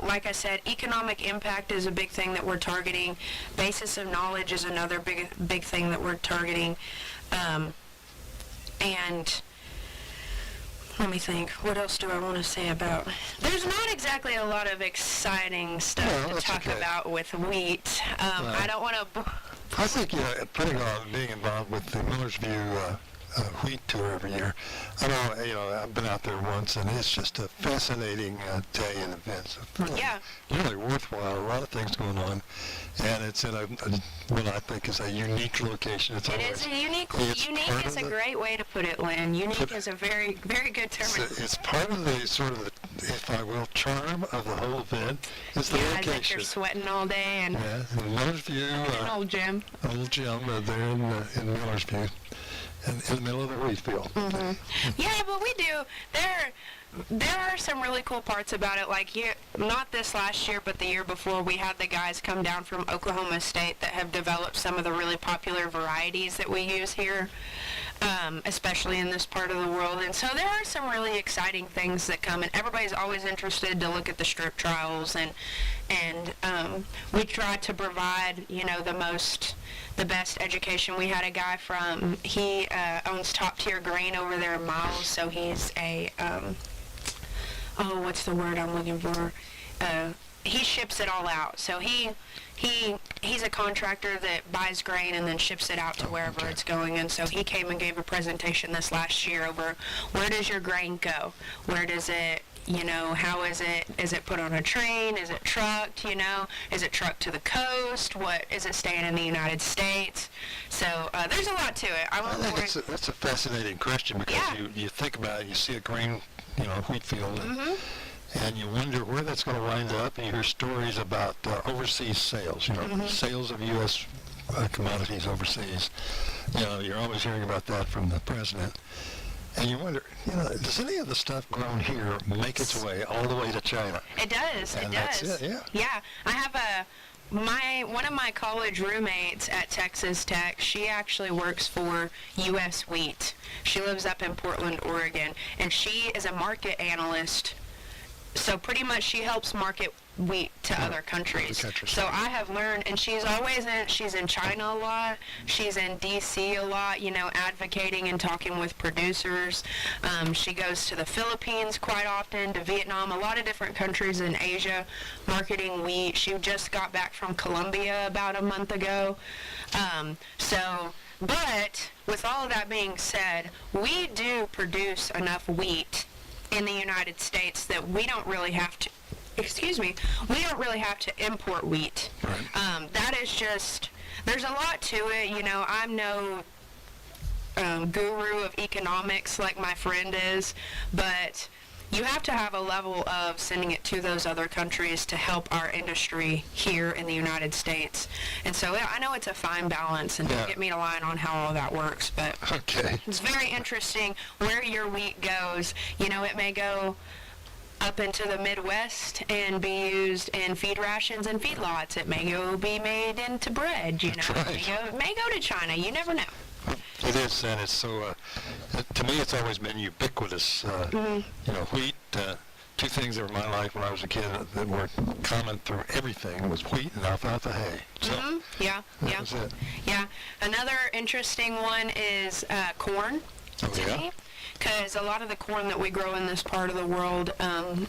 Like I said, economic impact is a big thing that we're targeting. Basis of knowledge is another big thing that we're targeting. And let me think, what else do I want to say about? There's not exactly a lot of exciting stuff to talk about with wheat. I don't want to... I think being involved with the Millersview wheat tour every year. I know, I've been out there once, and it's just a fascinating day and event. Really worthwhile. A lot of things going on, and it's in what I think is a unique location. It is a unique. Unique is a great way to put it, Lynn. Unique is a very, very good term. It's part of the sort of, if I will, charm of the whole event. Is the location. Like you're sweating all day and. Yeah, in Millersview. An old gym. Old gym there in Millersview. in the middle of the wheat field. Yeah, but we do. There are some really cool parts about it. Like, not this last year, but the year before, we had the guys come down from Oklahoma State that have developed some of the really popular varieties that we use here, especially in this part of the world. And so there are some really exciting things that come, and everybody's always interested to look at the strip trials, and we try to provide, the best education. We had a guy he owns Top Tier Grain over there in Miles, so he's a, what's the word I'm looking for? He ships it all out. So he's a contractor that buys grain and then ships it out to wherever it's going. And so he came and gave a presentation this last year over where does your grain go? Where does it, how is it? Is it put on a train? Is it trucked? Is it trucked to the coast? What is it staying in the United States? So there's a lot to it. I think that's a fascinating question, because you think about it, you see a grain, wheat field, and you wonder where that's going to wind up. And you hear stories about overseas sales, sales of U.S. Commodities overseas. You're always hearing about that from the president. And you wonder, does any of the stuff grown here make its way all the way to China? It does. And it that's does. it, yeah. Yeah. I have one of my college roommates at Texas Tech, she actually works for U.S. Wheat. She lives up in Portland, Oregon, and she is a market analyst. So pretty much she helps market wheat to other countries. So I have learned, and she's in China a lot. She's in D.C. a lot, advocating and talking with producers. She goes to the Philippines quite often, to Vietnam, a lot of different countries in Asia, marketing wheat. She just got back from Colombia about a month ago. But with all of that being said, we do produce enough wheat in the United States that we don't really have to import wheat. Right. That is just, there's a lot to it. I'm no guru of economics like my friend is, but you have to have a level of sending it to those other countries to help our industry here in the United States. And so I know it's a fine balance, and don't get me to line on how all that works, but it's very interesting where your wheat goes. It may go up into the Midwest and be used in feed rations and feedlots. It may be made into bread, Right. It may go to China. You never know. It is, and it's so, to me, it's always been ubiquitous. Wheat, two things that were in my life when I was a kid that were common through everything was wheat and alfalfa hay. So Yeah. that was it. Yeah. Another interesting one is corn. Because a lot of the corn that we grow in this part of the world,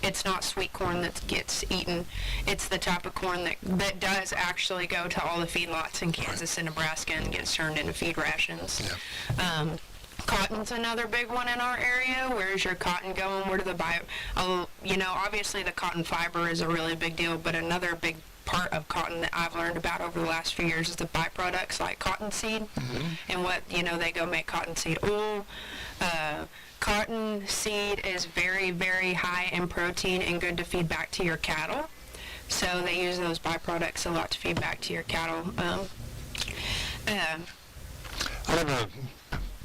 it's not sweet corn that gets eaten. It's the type of corn that does actually go to all the feedlots in Kansas and Nebraska and gets turned into feed rations. Yeah. Cotton's another big one in our area. Where's your cotton going? Where do obviously the cotton fiber is a really big deal, but another big part of cotton that I've learned about over the last few years is the byproducts like cottonseed, and what they go make cottonseed oil. Cottonseed is very, very high in protein and good to feed back to your cattle. So they use those byproducts a lot to feed back to your cattle. I don't know.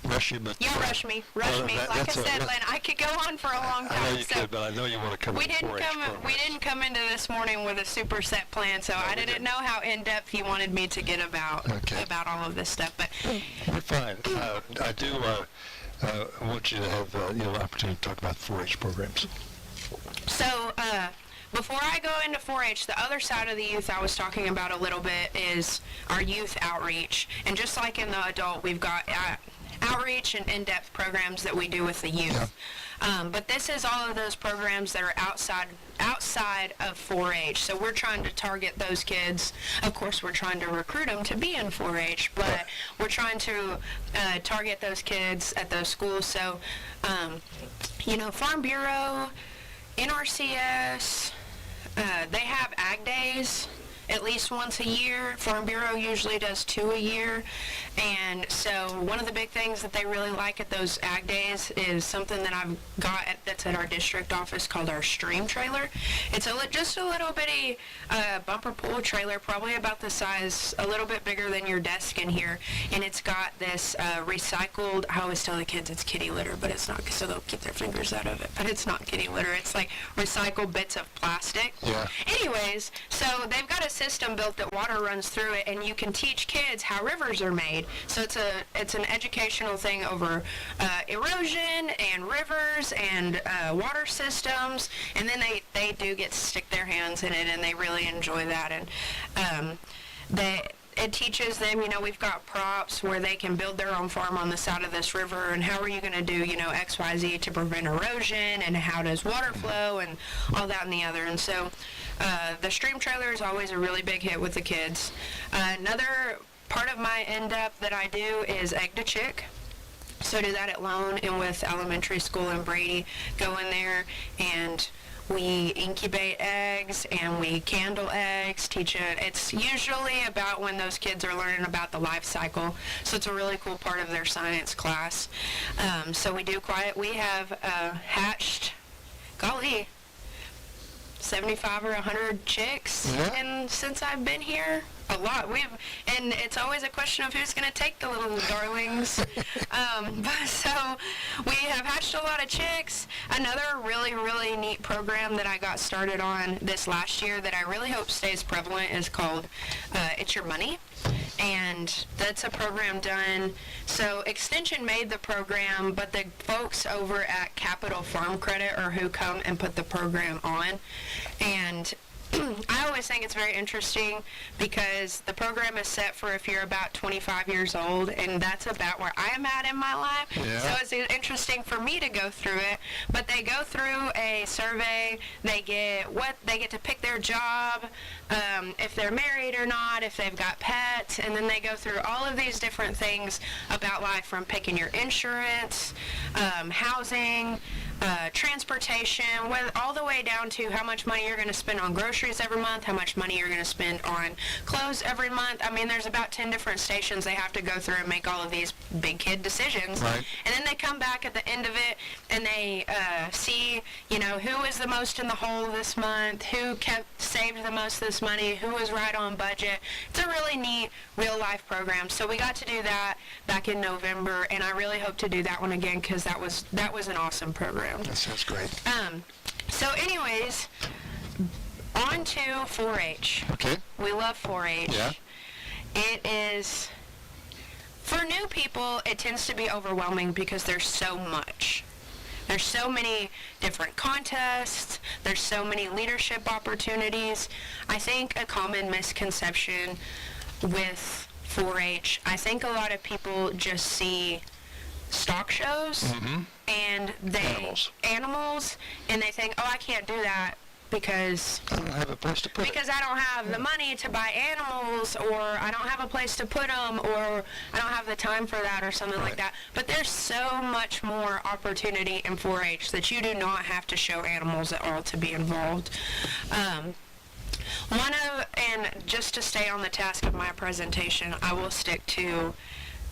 Rush you, but Rush me. Like I said, Lynn, I could go on for a long time. I know you could, but I know you want to come. We didn't come into this morning with a super set plan, so I didn't know how in depth you wanted me to get about all of this stuff. But we're fine. I do want you to have an opportunity to talk about 4-H programs. So before I go into 4-H, the other side of the youth I was talking about a little bit is our youth outreach, and just like in the adult, we've got outreach and in-depth programs that we do with the youth. But this is all of those programs that are outside of 4-H. So we're trying to target those kids. Of course, we're trying to recruit them to be in 4-H, but we're trying to target those kids at those schools. So, Farm Bureau, NRCS, they have ag days at least once a year. Farm Bureau usually does 2 a year. And so one of the big things that they really like at those ag days is something that I've got that's at our district office called our stream trailer. It's just a little bitty bumper pull trailer, probably about the size, a little bit bigger than your desk in here. And it's got this recycled, I always tell the kids it's kitty litter, but it's not, so they'll keep their fingers out of it. But it's not kitty litter. It's like recycled bits of plastic. Yeah. Anyways, so they've got a system built that water runs through it, and you can teach kids how rivers are made. So it's an educational thing over erosion and rivers and water systems, and then they do get to stick their hands in it, and they really enjoy that. And it teaches them, we've got props where they can build their own farm on the side of this river, and how are you going to do, X, Y, Z to prevent erosion, and how does water flow, and all that and the other. And so the stream trailer is always a really big hit with the kids. Another part of my in-depth that I do is egg to chick. So I do that at Lone and with elementary school in Brady. Go in there and we incubate eggs and we candle eggs, teach it. It's usually about when those kids are learning about the life cycle. So it's a really cool part of their science class. So we have hatched, 75 or 100 chicks, and since I've been here, a lot. And it's always a question of who's going to take the little darlings. So we have hatched a lot of chicks. Another really, really neat program that I got started on this last year that I really hope stays prevalent is called It's Your Money. And that's a program done. So Extension made the program, but the folks over at Capital Farm Credit are who come and put the program on. And I always think it's very interesting because the program is set for if you're about 25 years old, and that's about where I am at in my life. Yeah. So it's interesting for me to go through it. But they go through a survey. They get to pick their job, if they're married or not, if they've got pets, and then they go through all of these different things about life, from picking your insurance, housing, transportation, all the way down to how much money you're going to spend on groceries every month, how much money you're going to spend on clothes every month. I mean, there's about 10 different stations they have to go through and make all of these big kid decisions. Right. And then they come back at the end of it and they see, who was the most in the hole this month, who saved the most of this money, who was right on budget. It's a really neat real life program. So we got to do that back in November, and I really hope to do that one again because that was an awesome program. That sounds great. So anyways, on to 4-H. Okay. We love 4-H. Yeah. It is, for new people, it tends to be overwhelming because there's so much. There's so many different contests. There's so many leadership opportunities. I think a common misconception with 4-H, I think a lot of people just see stock shows and animals, and they think, I can't do that because I don't have a place to put because I don't have the money to buy animals, or I don't have a place to put them, or I don't have the time for that, or something like that. But there's so much more opportunity in 4-H that you do not have to show animals at all to be involved. And just to stay on the task of my presentation, I will stick to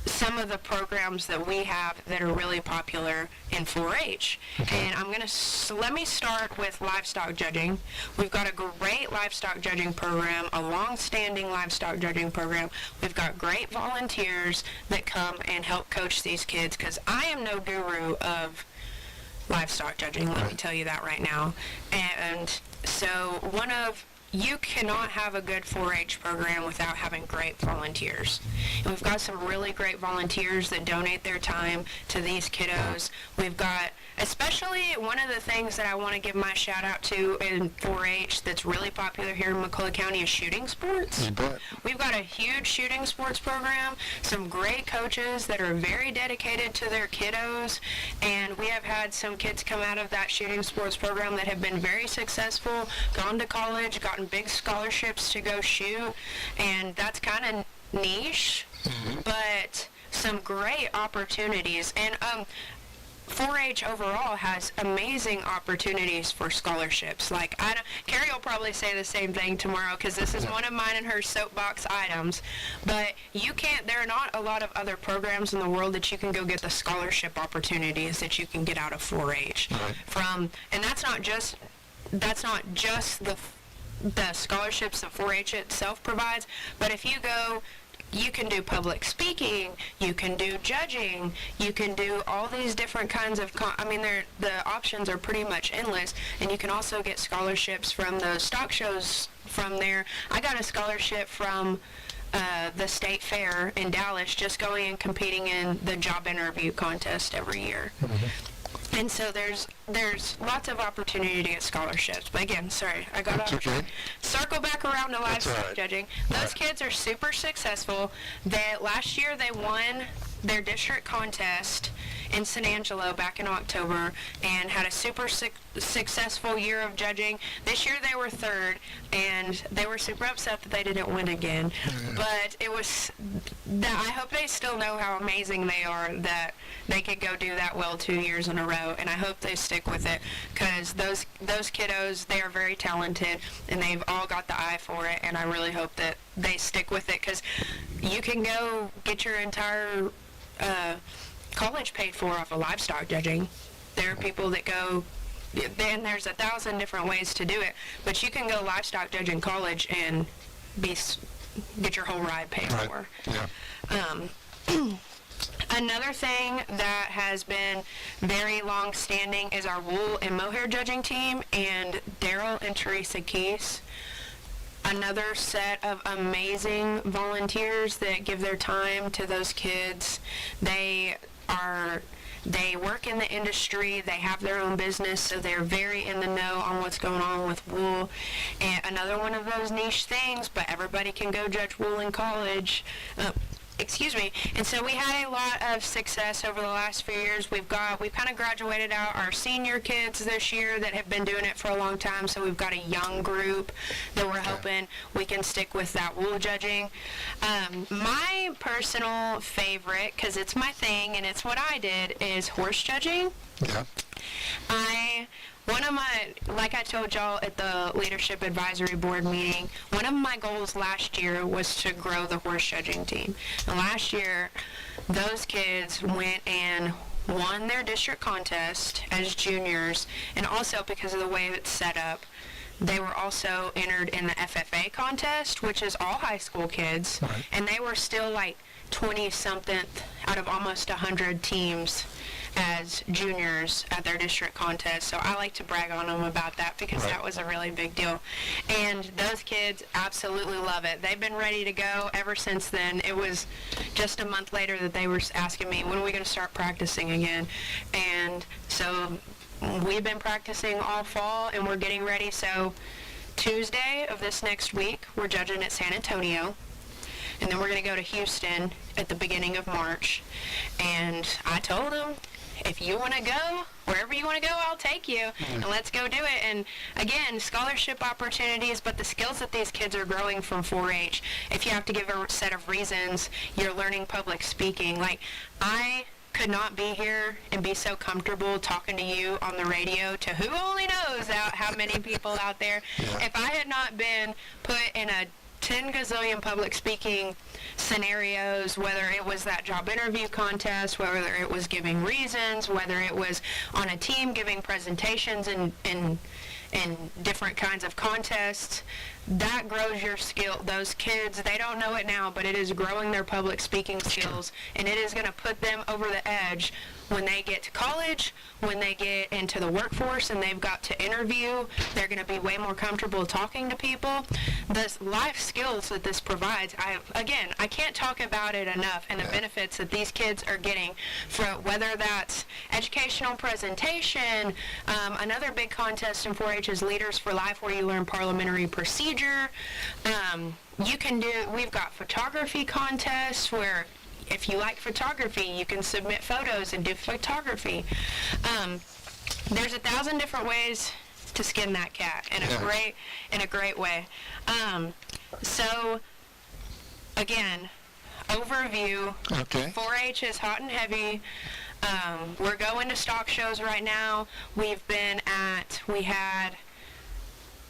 some of the programs that we have that are really popular in 4-H. Okay. And let me start with livestock judging. We've got a great livestock judging program, a long-standing livestock judging program. We've got great volunteers that come and help coach these kids, because I am no guru of livestock judging, let me tell you that right now. And so you cannot have a good 4-H program without having great volunteers. And we've got some really great volunteers that donate their time to these kiddos. We've got, especially one of the things that I want to give my shout out to in 4-H that's really popular here in McCullough County is shooting sports. You bet. We've got a huge shooting sports program, some great coaches that are very dedicated to their kiddos, and we have had some kids come out of that shooting sports program that have been very successful, gone to college, gotten big scholarships to go shoot, and that's kind of niche, but some great opportunities. And 4-H overall has amazing opportunities for scholarships. Like, Carrie will probably say the same thing tomorrow because this is one of mine and her soapbox items. But there are not a lot of other programs in the world that you can go get the scholarship opportunities that you can get out of 4-H. Right. And that's not just the scholarships that 4-H itself provides, but if you go, you can do public speaking, you can do judging, you can do all these different kinds of, the options are pretty much endless, and you can also get scholarships from the stock shows from there. I got a scholarship from the state fair in Dallas, just going and competing in the job interview contest every year. And so there's lots of opportunity to get scholarships. But again, sorry, I got to circle back around to livestock judging. Those kids are super successful. Last year they won their district contest in San Angelo back in October and had a super successful year of judging. This year they were third, and they were super upset that they didn't win again. But I hope they still know how amazing they are, that they could go do that well 2 years in a row, and I hope they stick with it, because those kiddos, they are very talented, and they've all got the eye for it, and I really hope that they stick with it, because you can go get your entire college paid for off of livestock judging. There are people that go, then there's 1,000 different ways to do it, but you can go livestock judging college and get your whole ride paid for. Yeah. Another thing that has been very long-standing is our wool and mohair judging team, and Daryl and Teresa Keese. Another set of amazing volunteers that give their time to those kids. They work in the industry, they have their own business, so they're very in the know on what's going on with wool. And another one of those niche things, but everybody can go judge wool in college. And so we had a lot of success over the last few years. We've kind of graduated out our senior kids this year that have been doing it for a long time, so we've got a young group that we're hoping we can stick with that wool judging. My personal favorite, because it's my thing and it's what I did, is horse judging. Yeah. Like I told y'all at the Leadership Advisory Board meeting, one of my goals last year was to grow the horse judging team. And last year, those kids went and won their district contest as juniors, and also because of the way it's set up, they were also entered in the FFA contest, which is all high school kids, and they were still like 20-something out of almost 100 teams as juniors at their district contest. So I like to brag on them about that, because that was a really big deal. And those kids absolutely love it. They've been ready to go ever since then. It was just a month later that they were asking me, when are we going to start practicing again? And so we've been practicing all fall, and we're getting ready. So Tuesday of this next week, we're judging at San Antonio. And then we're going to go to Houston at the beginning of March. And I told them, if you want to go, wherever you want to go, I'll take you, and let's go do it. And again, scholarship opportunities, but the skills that these kids are growing from 4-H, if you have to give a set of reasons, you're learning public speaking. Like, I could not be here and be so comfortable talking to you on the radio to who only knows how many people out there. If I had not been put in a 10 gazillion public speaking scenarios, whether it was that job interview contest, whether it was giving reasons, whether it was on a team giving presentations in different kinds of contests, that grows your skill. Those kids, they don't know it now, but it is growing their public speaking skills, and it is going to put them over the edge when they get to college, when they get into the workforce and they've got to interview. They're going to be way more comfortable talking to people. The life skills that this provides, I can't talk about it enough, and the benefits that these kids are getting, from whether that's educational presentation. Another big contest in 4-H is Leaders for Life, where you learn parliamentary procedure. We've got photography contests where, if you like photography, you can submit photos and do photography. There's 1,000 different ways to skin that cat in a great way. So again, overview. 4-H is hot and heavy. We're going to stock shows right now. We had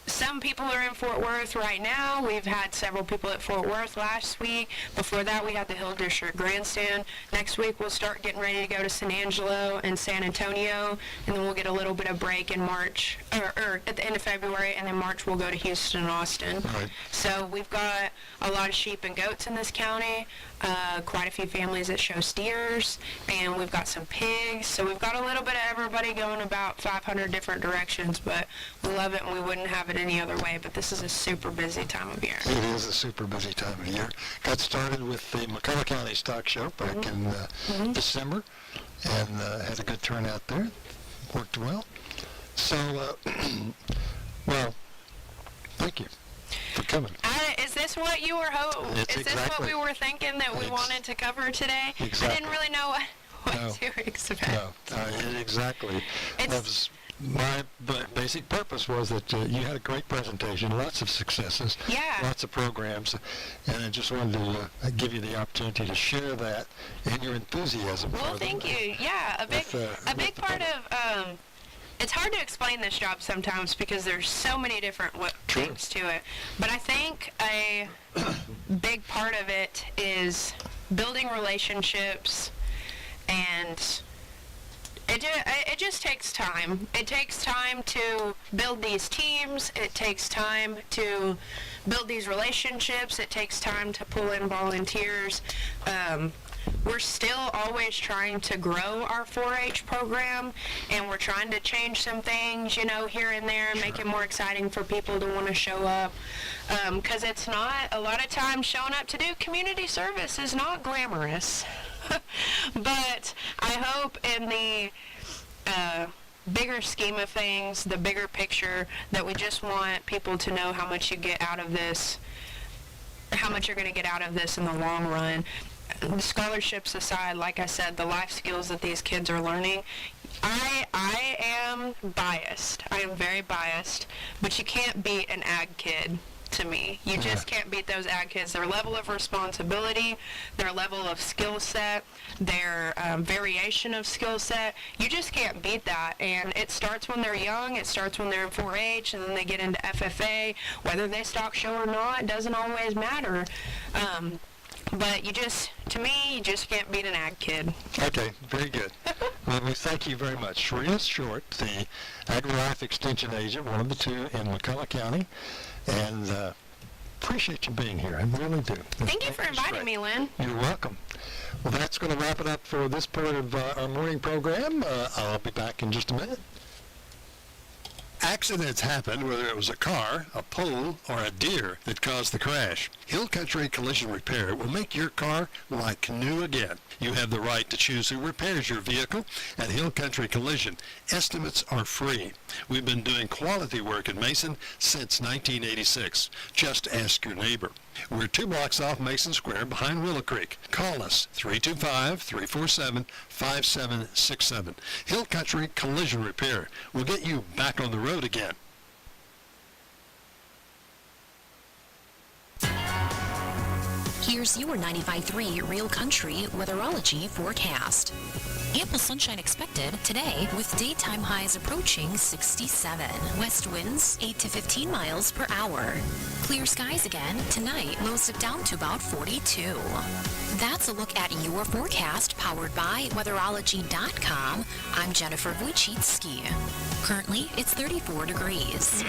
some people are in Fort Worth right now. We've had several people at Fort Worth last week. Before that, we had the Hill District Grandstand. Next week, we'll start getting ready to go to San Angelo and San Antonio, and then we'll get a little bit of break in March, or at the end of February, and then March we'll go to Houston and Austin. Right. So we've got a lot of sheep and goats in this county, quite a few families that show steers, and we've got some pigs. So we've got a little bit of everybody going about 500 different directions, but we love it and we wouldn't have it any other way. But this is a super busy time of year. It is a super busy time of year. Got started with the McCullough County Stock Show back in December, and had a good turnout there. Worked well. So, well, thank you for coming. Is this what you were Is this what we were thinking that we wanted to cover today? Exactly. I didn't really know what to expect. No, exactly. That was my basic purpose was that you had a great presentation, lots of successes, lots of programs, and I just wanted to give you the opportunity to share that and your enthusiasm. Well, thank you. Yeah, a big part of it's hard to explain this job sometimes because there's so many different things to it. But I think a big part of it is building relationships, and it just takes time. It takes time to build these teams. It takes time to build these relationships. It takes time to pull in volunteers. We're still always trying to grow our 4-H program, and we're trying to change some things, here and there, and make it more exciting for people to want to show up. Because it's not, a lot of times showing up to do community service is not glamorous. But I hope in the bigger scheme of things, the bigger picture, that we just want people to know how much you get out of this, how much you're going to get out of this in the long run. The scholarships aside, like I said, the life skills that these kids are learning, I am biased. I am very biased, but you can't beat an ag kid. To me, you just can't beat those ag kids. Their level of responsibility, their level of skill set, their variation of skill set, you just can't beat that. And it starts when they're young, it starts when they're in 4-H, and then they get into FFA. Whether they stock show or not doesn't always matter. But to me, you just can't beat an ag kid. Okay, very good. Well, we thank you very much. Shreya Short, the Agri-Life Extension Agent, one of the two in McCullough County, and appreciate you being here. I really do. Thank you for inviting me, Lynn. You're welcome. Well, that's going to wrap it up for this part of our morning program. I'll be back in just a minute. Accidents happen, whether it was a car, a pole, or a deer that caused the crash. Hill Country Collision Repair will make your car like new again. You have the right to choose who repairs your vehicle at Hill Country Collision. Estimates are free. We've been doing quality work in Mason since 1986. Just ask your neighbor. We're 2 blocks off Mason Square behind Willow Creek. Call us, 325-347-5767. Hill Country Collision Repair will get you back on the road again. Here's your 95.3 Real Country Weatherology forecast. Ample sunshine expected today with daytime highs approaching 67. West winds 8 to 15 miles per hour. Clear skies again tonight, lows down to about 42. That's a look at your forecast powered by weatherology.com. I'm Jennifer Wojcicki. Currently, it's 34 degrees.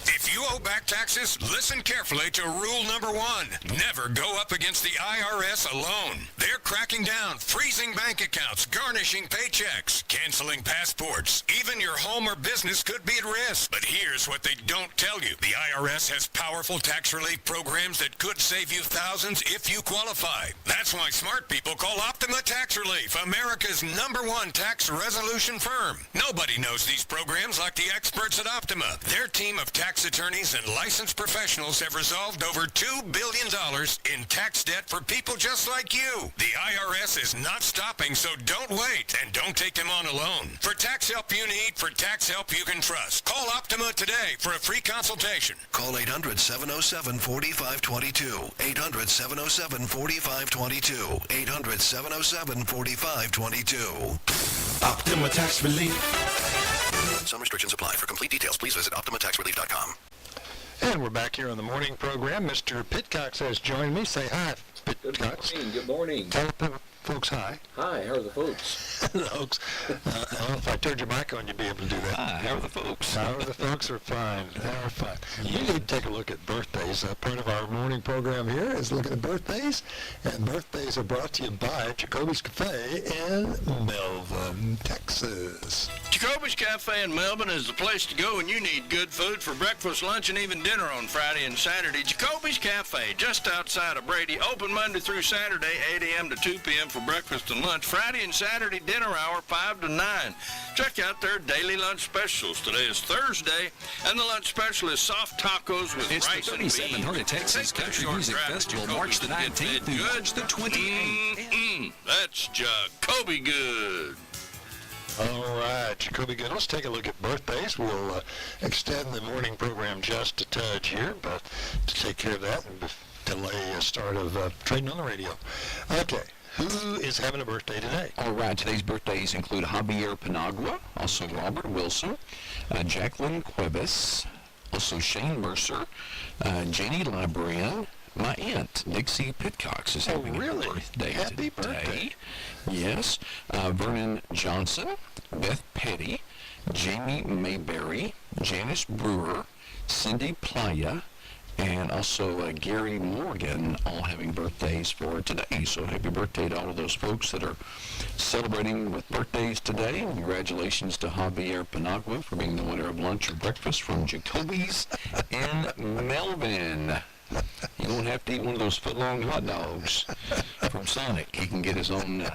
If you owe back taxes, listen carefully to rule number 1. Never go up against the IRS alone. They're cracking down, freezing bank accounts, garnishing paychecks, canceling passports. Even your home or business could be at risk. But here's what they don't tell you. The IRS has powerful tax relief programs that could save you thousands if you qualify. That's why smart people call Optima Tax Relief, America's #1 tax resolution firm. Nobody knows these programs like the experts at Optima. Their team of tax attorneys attorneys and licensed professionals have resolved over $2 billion in tax debt for people just like you. The IRS is not stopping, so don't wait and don't take them on alone. For tax help you need, for tax help you can trust, call Optima today for a free consultation. Call 800-707-4522. 800-707-4522. 800-707-4522. Optima Tax Relief. Some restrictions apply. For complete details, please visit OptimaTaxRelief.com. And we're back here on the morning program. Mr. Pitcox has joined me. Say hi, Pitcox. Good morning. Tell the folks hi. Hi, how are the folks? Hello, folks. I don't know if I turned your mic on, you'd be able to do that. Hi, how are the folks? How are the folks? Are fine. They're fine. You need to take a look at birthdays. Part of our morning program here is looking at birthdays, and birthdays are brought to you by Jacoby's Cafe in Melvin, Texas. Jacoby's Cafe in Melbourne is the place to go when you need good food for breakfast, lunch, and even dinner on Friday and Saturday. Jacoby's Cafe, just outside of Brady, open Monday through Saturday, 8 a.m. to 2 p.m. for breakfast and lunch. Friday and Saturday dinner hour, 5 to 9. Check out their daily lunch specials. Today is Thursday, and the lunch special is soft tacos with it's rice and beans. It's the 37th Heart of Texas Country Music Festival, March the 19th through March the 28th. That's Jacoby good. All right, Jacoby good. Let's take a look at birthdays. We'll extend the morning program just a touch here, but to take care of that and delay a start of Trading on the Radio. Okay, who is having a birthday today? All right, today's birthdays include Javier Panagua, also Robert Wilson, Jacqueline Cuevas, also Shane Mercer, Janie Librarian. My aunt, Dixie Pitcox, is having a birthday Happy today. Birthday. Yes. Vernon Johnson, Beth Petty, Jamie Mayberry, Janice Brewer, Cindy Playa, and also Gary Morgan, all having birthdays for today. So happy birthday to all of those folks that are celebrating with birthdays today. Congratulations to Javier Panagua for being the winner of lunch or breakfast from Jacoby's in Melbourne. You won't have to eat one of those foot-long hot dogs from Sonic. He can get his own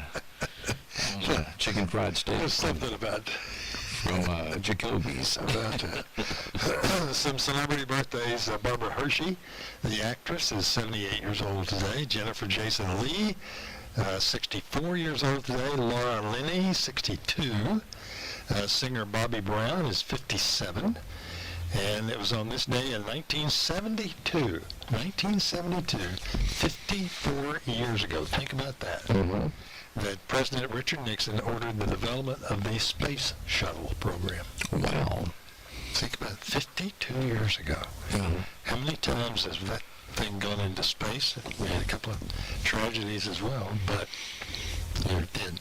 chicken fried steak. There's something about from Jacoby's. About some celebrity birthdays. Barbara Hershey, the actress, is 78 years old today. Jennifer Jason Leigh, 64 years old today. Laura Linney, 62. Singer Bobby Brown is 57. And it was on this day in 1972. 54 years ago. Think about that. Mm-hmm. That President Richard Nixon ordered the development of the Space Shuttle program. Wow. Think about it, 52 years ago. Mm-hmm. How many times has that thing gone into space? We had a couple of tragedies as well, but it did.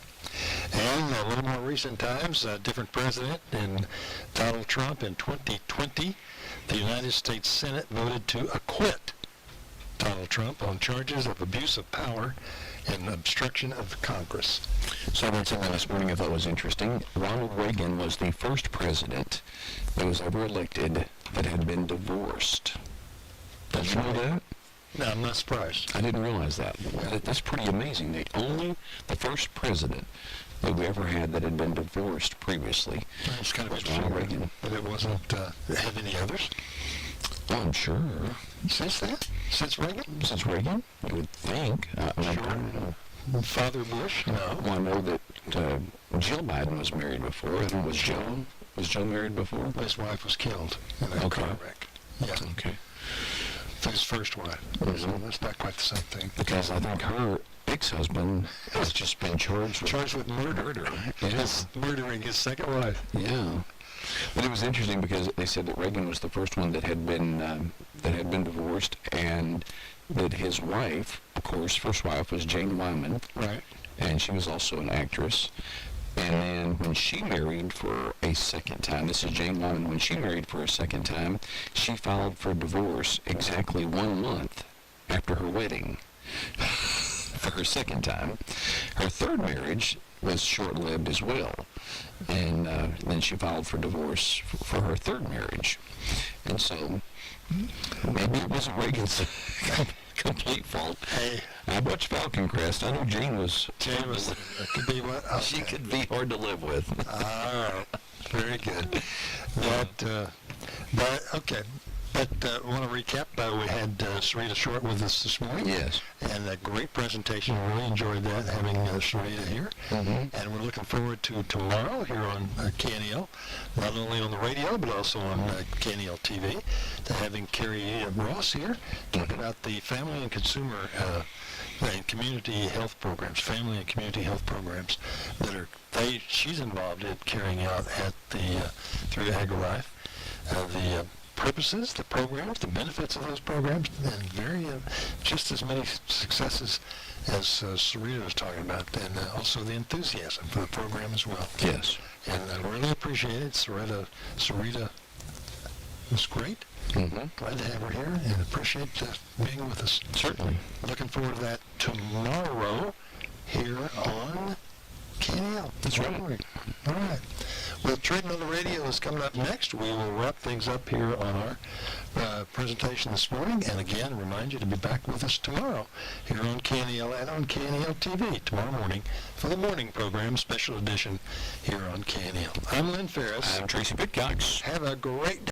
And a little more recent times, a different president, in Donald Trump in 2020, the United States Senate voted to acquit Donald Trump on charges of abuse of power and obstruction of the Congress. So I read something this morning I thought was interesting. Ronald Reagan was the first president that was ever elected that had been divorced. Did you know that? No, I'm not surprised. I didn't realize that. That's pretty amazing. The first president that we ever had that had been divorced previously It's kind of was Ronald Reagan. But it wasn't, have any others? Oh, I'm sure. Since that? Since Reagan? Since Reagan? You would think. I don't know. Father Bush? No. Well, I know that Jill Biden was married before. Was Joe married before? His wife was killed in a car wreck. Yeah. Okay. His first wife. So that's not quite the same thing. Because I think her ex-husband has just been charged with murder. Yes. Murdering his second wife. Yeah. But it was interesting because they said that Reagan was the first one that had been divorced, and that his wife, of course, first wife was Jane Wyman. Right. And she was also an actress. And then when she married for a second time, this is Jane Wyman, when she married for a second time, she filed for divorce exactly 1 month after her wedding for her second time. Her third marriage was short-lived as well. And then she filed for divorce for her third marriage. And so maybe it wasn't Reagan's complete fault. Hey, I watched Falcon Crest. I know Jane was could be what? Okay. She could be hard to live with. All right. Very good. Okay. But I want to recap. We had Sarita Short with us this morning. Yes. And a great presentation. Really enjoyed that, having Sarita here. Mm-hmm. And we're looking forward to tomorrow here on KNEL, not only on the radio, but also on KNEL TV, to having Carrie Ross here talk about the family and consumer and community health programs, family and community health programs that she's involved in carrying out at through AgriLife. The purposes, the programs, the benefits of those programs, and just as many successes as Sarita was talking about, and also the enthusiasm for the program as well. Yes. And I really appreciate it. Sarita was great. Mm-hmm. Glad to have her here, and appreciate being with us. Certainly. Looking forward to that tomorrow here on KNEL. That's right. All right. Well, Trading on the Radio is coming up next. We will wrap things up here on our presentation this morning. And again, remind you to be back with us tomorrow here on KNEL and on KNEL TV tomorrow morning for the morning program, special edition here on KNEL. I'm Lynn Ferris. I'm Tracy Pitcox. Have a great day.